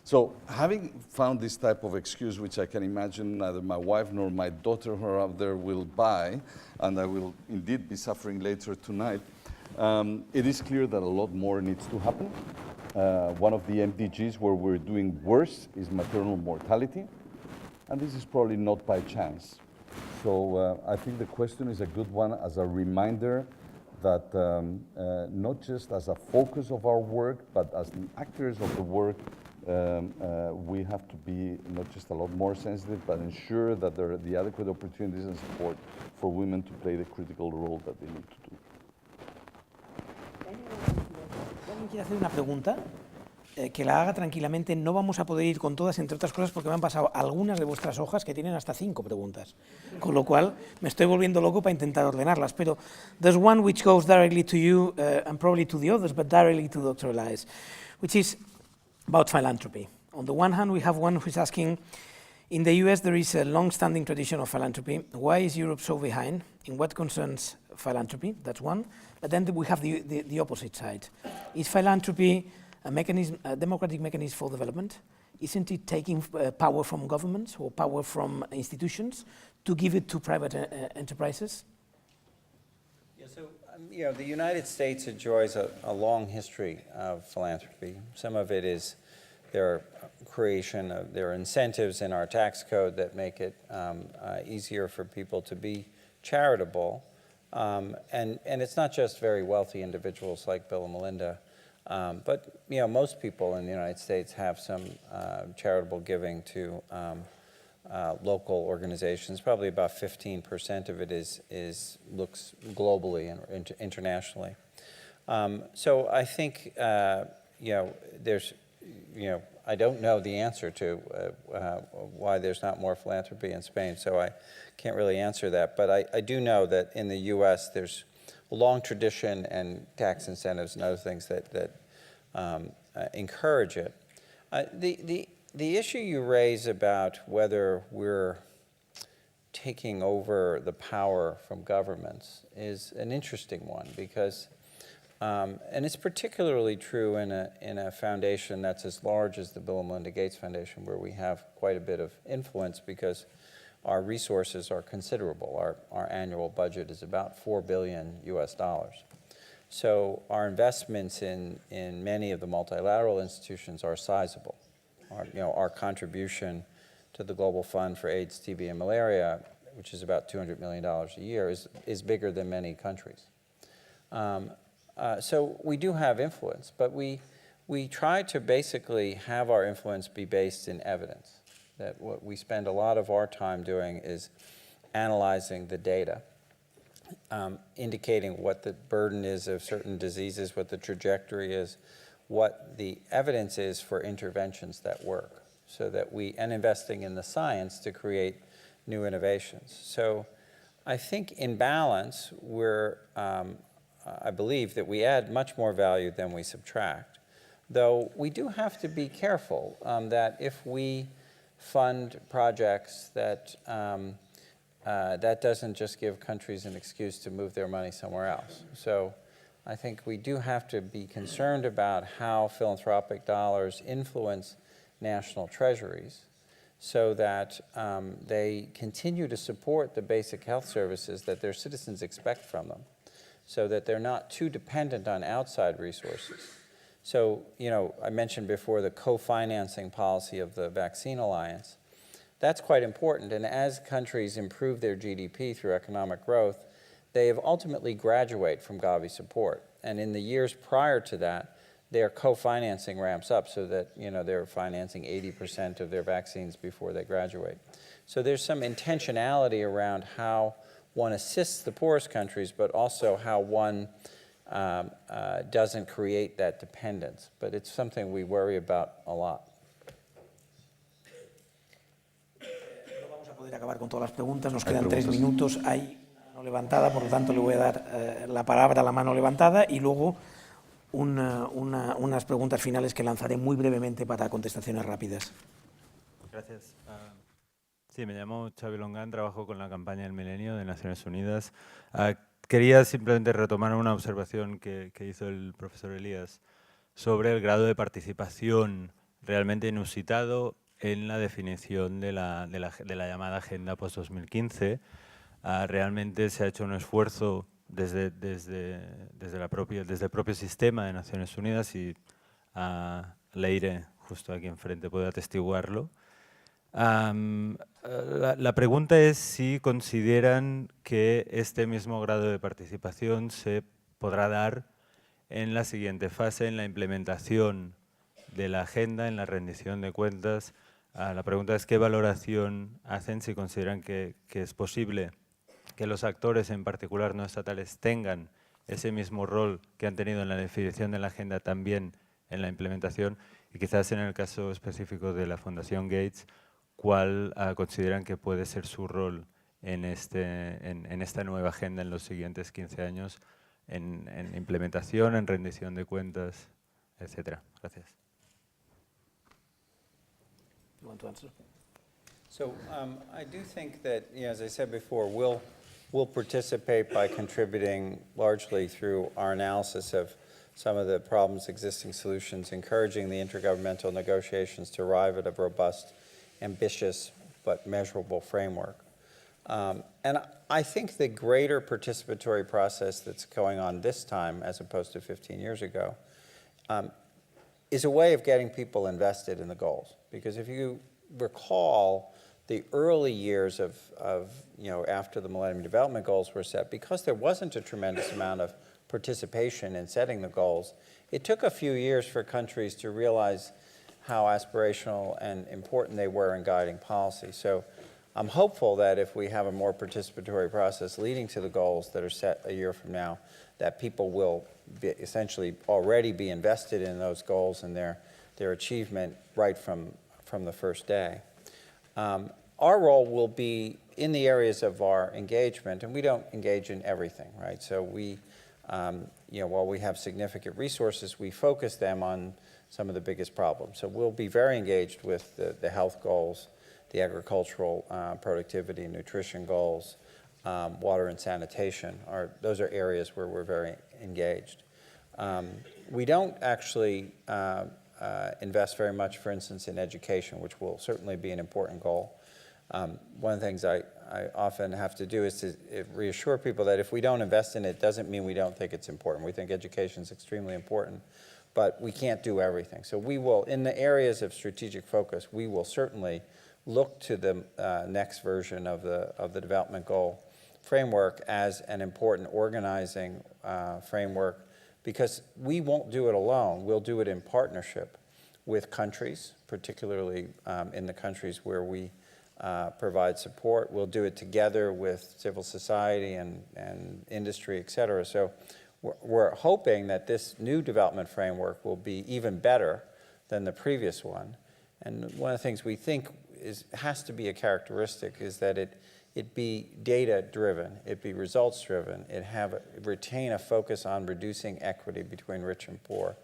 So having found this type of excuse, which I can imagine neither my wife nor my daughter who are out there will buy, and I will indeed be suffering later tonight, It is clear that a lot more needs to happen. One of the MDGs where we're doing worse is maternal mortality, and this is probably not by chance. So I think the question is a good one as a reminder that not just as a focus of our work, but as the actors of the work, we have to be not just a lot more sensitive, but ensure that there are the adequate opportunities and support for women to play the critical role that they need to do. ¿Alguien quiere hacer una pregunta? Que la haga tranquilamente. No vamos a poder ir con todas, entre otras cosas, porque me han pasado algunas de vuestras hojas que tienen hasta 5 preguntas. Con lo cual, me estoy volviendo loco para intentar ordenarlas. Pero there's one which goes directly to you and probably to the others, but directly to Dr. Elias, which is about philanthropy. On the one hand, we have one who's asking, in the US there is a long-standing tradition of philanthropy. Why is Europe so behind? In what concerns philanthropy? That's one. But then we have the opposite side. Is philanthropy a mechanism, a democratic mechanism for development? Isn't it taking power from governments or power from institutions to give it to private enterprises? Yeah, so the United States enjoys a long history of philanthropy. Some of it is their creation of their incentives in our tax code that make it easier for people to be charitable. And it's not just very wealthy individuals like Bill and Melinda, but most people in the United States have some charitable giving to local organizations. Probably about 15% of it looks globally and internationally. So I think there's I don't know the answer to why there's not more philanthropy in Spain, so I can't really answer that. But I do know that in the U.S. there's a long tradition and tax incentives and other things that encourage it. The issue you raise about whether we're taking over the power from governments is an interesting one because and it's particularly true in a foundation that's as large as the Bill and Melinda Gates Foundation, where we have quite a bit of influence because our resources are considerable. Our annual budget is about $4 billion US. So our investments in many of the multilateral institutions are sizable. Our contribution to the Global Fund for AIDS, TB, and Malaria, which is about $200 million a year, is bigger than many countries. So we do have influence, but we try to basically have our influence be based in evidence. That what we spend a lot of our time doing is analyzing the data, indicating what the burden is of certain diseases, what the trajectory is, what the evidence is for interventions that work, so that and investing in the science to create new innovations. So I think in balance, I believe that we add much more value than we subtract, though we do have to be careful that if we fund projects that doesn't just give countries an excuse to move their money somewhere else. So I think we do have to be concerned about how philanthropic dollars influence national treasuries so that they continue to support the basic health services that their citizens expect from them, so that they're not too dependent on outside resources. So, I mentioned before the co-financing policy of the Vaccine Alliance. That's quite important, and as countries improve their GDP through economic growth, they have ultimately graduate from Gavi support. And in the years prior to that, their co-financing ramps up so that, they're financing 80% of their vaccines before they graduate. So there's some intentionality around how one assists the poorest countries, but also how one doesn't create that dependence. But it's something we worry about a lot. No vamos a poder acabar con todas las preguntas, nos quedan 3 minutos. Hay una mano levantada, por lo tanto le voy a dar la palabra a la mano levantada y luego unas preguntas finales que lanzaré muy brevemente para contestaciones rápidas. Gracias. Sí, me llamo Xavi Longán, trabajo con la campaña del Milenio de Naciones Unidas. Quería simplemente retomar una observación que hizo el profesor Elías sobre el grado de participación realmente inusitado en la definición de la llamada Agenda Post-2015. Realmente se ha hecho un esfuerzo desde el propio sistema de Naciones Unidas, y Leire, justo aquí enfrente, puede atestiguarlo. La pregunta es si consideran que este mismo grado de participación se podrá dar en la siguiente fase, en la implementación de la agenda, en la rendición de cuentas. La pregunta es qué valoración hacen, si consideran que es posible que los actores, en particular no estatales, tengan ese mismo rol que han tenido en la definición de la agenda también en la implementación, y quizás en el caso específico de la Fundación Gates, ¿cuál consideran que puede ser su rol en esta nueva agenda en los siguientes 15 años, en implementación, en rendición de cuentas, etcétera? Gracias. You want to answer? So I do think that, as I said before, we'll participate by contributing largely through our analysis of some of the problems, existing solutions, encouraging the intergovernmental negotiations to arrive at a robust, ambitious, but measurable framework. And I think the greater participatory process that's going on this time, as opposed to 15 years ago, is a way of getting people invested in the goals. Because if you recall, the early years of after the Millennium Development Goals were set, because there wasn't a tremendous amount of participation in setting the goals, it took a few years for countries to realize how aspirational and important they were in guiding policy. So I'm hopeful that if we have a more participatory process leading to the goals that are set a year from now, that people will essentially already be invested in those goals and their achievement right from the first day. Our role will be in the areas of our engagement, and we don't engage in everything, right? So we, while we have significant resources, we focus them on some of the biggest problems. So we'll be very engaged with the health goals, the agricultural productivity and nutrition goals, water and sanitation. Those are areas where we're very engaged. We don't actually invest very much, for instance, in education, which will certainly be an important goal. One of the things I often have to do is to reassure people that if we don't invest in it, doesn't mean we don't think it's important. We think education is extremely important, but we can't do everything. So we will, in the areas of strategic focus, we will certainly look to the next version of the development goal framework as an important organizing framework, because we won't do it alone. We'll do it in partnership with countries, particularly in the countries where we provide support. We'll do it together with civil society and industry, et cetera. So we're hoping that this new development framework will be even better than the previous one. And one of the things we think has to be a characteristic is that it be data-driven, it be results-driven, it retain a focus on reducing equity between rich and poor,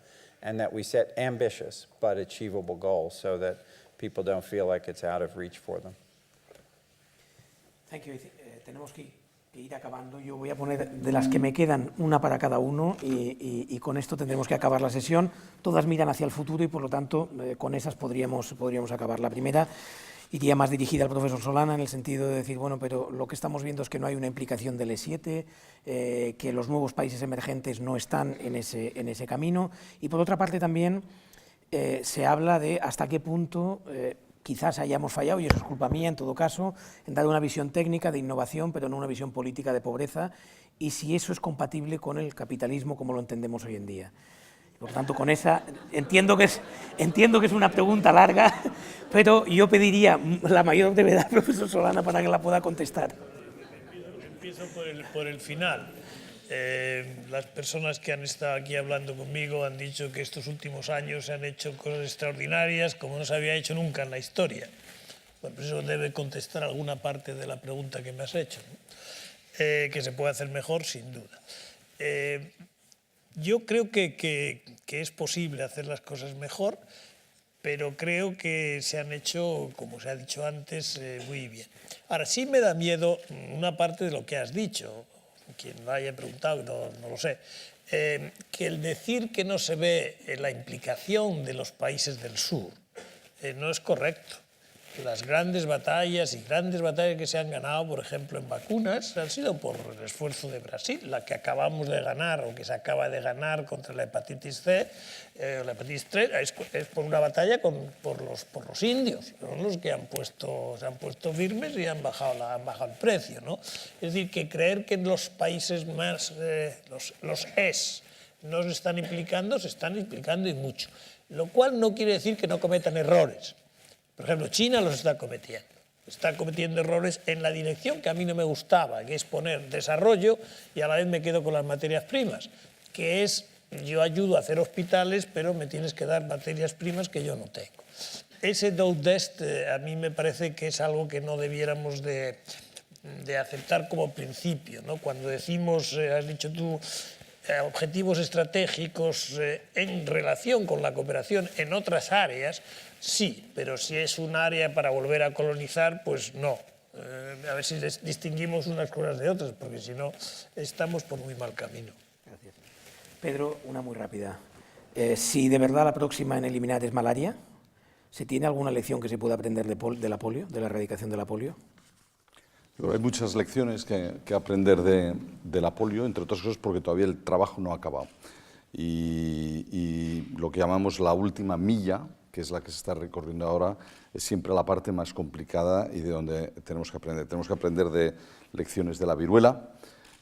and that we set ambitious but achievable goals so that people don't feel like it's out of reach for them. Thank you. Tenemos que ir acabando. Yo voy a poner de las que me quedan una para cada uno y con esto tendremos que acabar la sesión. Todas miran hacia el futuro y, por lo tanto, con esas podríamos acabar. La primera iría más dirigida al profesor Solana, en el sentido de decir, bueno, pero lo que estamos viendo es que no hay una implicación del E7, que los nuevos países emergentes no están en ese camino. Y, por otra parte, también se habla de hasta qué punto quizás hayamos fallado, y eso es culpa mía en todo caso, en dar una visión técnica de innovación, pero no una visión política de pobreza, y si eso es compatible con el capitalismo como lo entendemos hoy en día. Por tanto, con esa, entiendo que es una pregunta larga, pero yo pediría la mayor brevedad al profesor Solana para que la pueda contestar. Empiezo por el final. Las personas que han estado aquí hablando conmigo han dicho que estos últimos años se han hecho cosas extraordinarias como no se había hecho nunca en la historia. Bueno, pues eso debe contestar alguna parte de la pregunta que me has hecho, ¿no? Que se puede hacer mejor, sin duda. Yo creo que es posible hacer las cosas mejor, pero creo que se han hecho, como se ha dicho antes, muy bien. Ahora, sí me da miedo una parte de lo que has dicho. Quien lo haya preguntado, no lo sé, que el decir que no se ve la implicación de los países del sur no es correcto. las grandes batallas que se han ganado, por ejemplo, en vacunas, han sido por el esfuerzo de Brasil. La que acabamos de ganar o que se acaba de ganar contra la hepatitis C, la hepatitis 3, es por una batalla por los indios, son los que se han puesto firmes y han bajado el precio, ¿no? Es decir, que creer que los países más, los ES, no se están implicando y mucho. Lo cual no quiere decir que no cometan errores. Por ejemplo, China los está cometiendo. Está cometiendo errores en la dirección que a mí no me gustaba, que es poner desarrollo y a la vez me quedo con las materias primas, que es, yo ayudo a hacer hospitales, pero me tienes que dar materias primas que yo no tengo. Ese do-dest a mí me parece que es algo que no debiéramos de aceptar como principio, ¿no? Cuando decimos, has dicho tú, objetivos estratégicos en relación con la cooperación en otras áreas, sí, pero si es un área para volver a colonizar, pues no. A ver si distinguimos unas cosas de otras, porque si no, estamos por muy mal camino. Gracias. Pedro, una muy rápida. Si de verdad la próxima en eliminar es malaria, ¿se tiene alguna lección que se pueda aprender de la polio, de la erradicación de la polio? Hay muchas lecciones que aprender de la polio, entre otras cosas porque todavía el trabajo no ha acabado. Y lo que llamamos la última milla, que es la que se está recorriendo ahora, es siempre la parte más complicada y de donde tenemos que aprender. Tenemos que aprender de lecciones de la viruela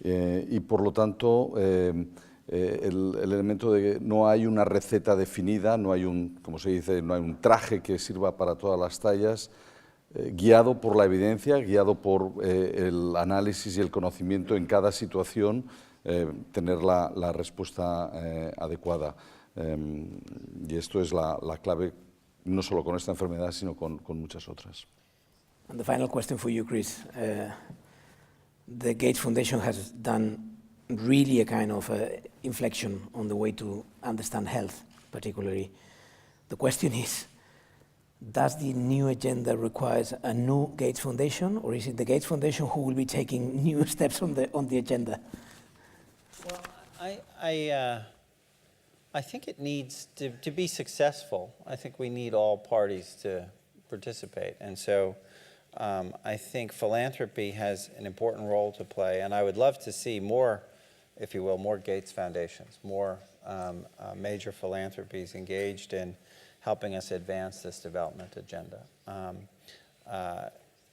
y, por lo tanto, el elemento de que no hay una receta definida, no hay como se dice, no hay un traje que sirva para todas las tallas, guiado por la evidencia, guiado por el análisis y el conocimiento en cada situación, tener la respuesta adecuada. Y esto es la clave, no solo con esta enfermedad, sino con muchas otras. And the final question for you, Chris. The Gates Foundation has done really a kind of inflection on the way to understand health, particularly. The question is, does the new agenda require a new Gates Foundation, or is it the Gates Foundation who will be taking new steps on the agenda? Well, I think it needs to be successful. I think we need all parties to participate, and so I think philanthropy has an important role to play, and I would love to see more, if you will, more Gates Foundations, more major philanthropies engaged in helping us advance this development agenda.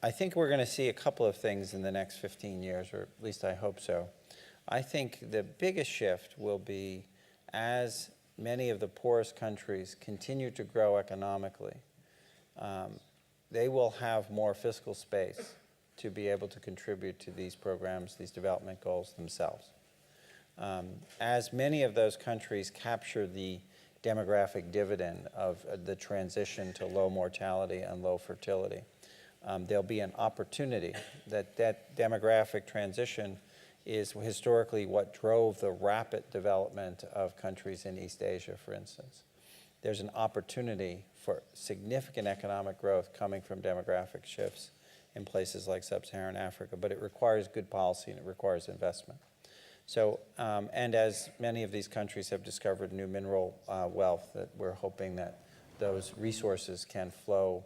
I think we're going to see a couple of things in the next 15 years, or at least I hope so. I think the biggest shift will be as many of the poorest countries continue to grow economically, they will have more fiscal space to be able to contribute to these programs, these development goals themselves. As many of those countries capture the demographic dividend of the transition to low mortality and low fertility, there'll be an opportunity that demographic transition is historically what drove the rapid development of countries in East Asia, for instance. There's an opportunity for significant economic growth coming from demographic shifts in places like sub-Saharan Africa, but it requires good policy and it requires investment. So, and as many of these countries have discovered new mineral wealth, that we're hoping that those resources can flow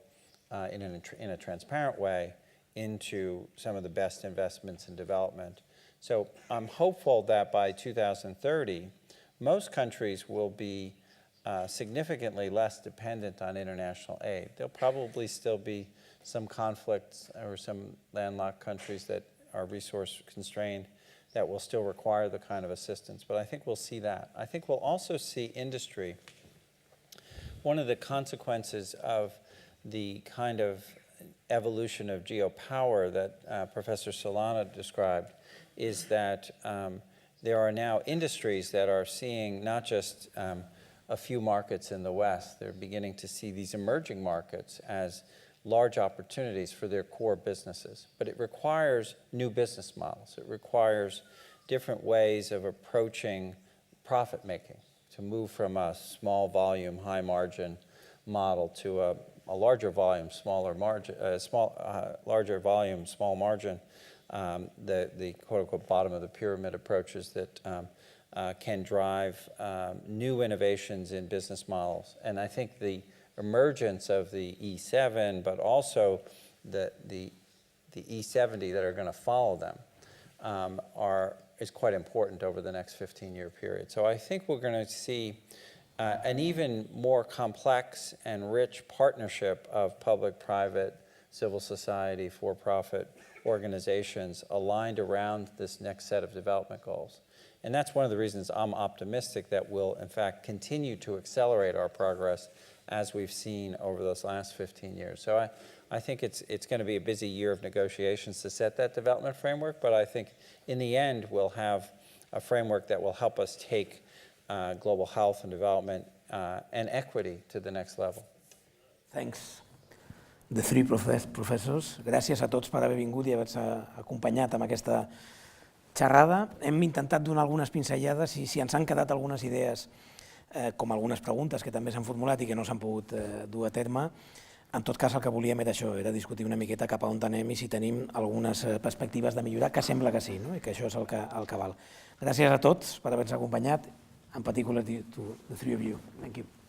in a transparent way into some of the best investments in development. So I'm hopeful that by 2030, most countries will be significantly less dependent on international aid. There'll probably still be some conflicts or some landlocked countries that are resource constrained that will still require the kind of assistance, but I think we'll see that. I think we'll also see industry. One of the consequences of the kind of evolution of geopower that Professor Solana described is that there are now industries that are seeing not just a few markets in the West, they're beginning to see these emerging markets as large opportunities for their core businesses. But it requires new business models. It requires different ways of approaching profit making, to move from a small volume, high margin model to a larger volume, smaller margin, larger volume, small margin, the quote-unquote bottom of the pyramid approaches that can drive new innovations in business models. And I think the emergence of the E7, but also the E70 that are going to follow them is quite important over the next 15-year period. So I think we're going to see an even more complex and rich partnership of public-private, civil society, for-profit organizations aligned around this next set of development goals. And that's one of the reasons I'm optimistic that we'll, in fact, continue to accelerate our progress as we've seen over those last 15 years. So I think it's going to be a busy year of negotiations to set that development framework, but I think in the end we'll have a framework that will help us take global health and development and equity to the next level. Thanks. The three professors. Gràcies a tots per haver vingut i haver-se acompanyat amb aquesta xerrada. Hem intentat donar algunes pinzellades i si ens han quedat algunes idees, com algunes preguntes que també s'han formulat i que no s'han pogut dur a terme, en tot cas el que volíem era això, era discutir una miqueta cap a on anem i si tenim algunes perspectives de millorar, que sembla que sí, no? I que això és el que val. Gràcies a tots per haver-nos acompanyat, en particular to the three of you. Thank you.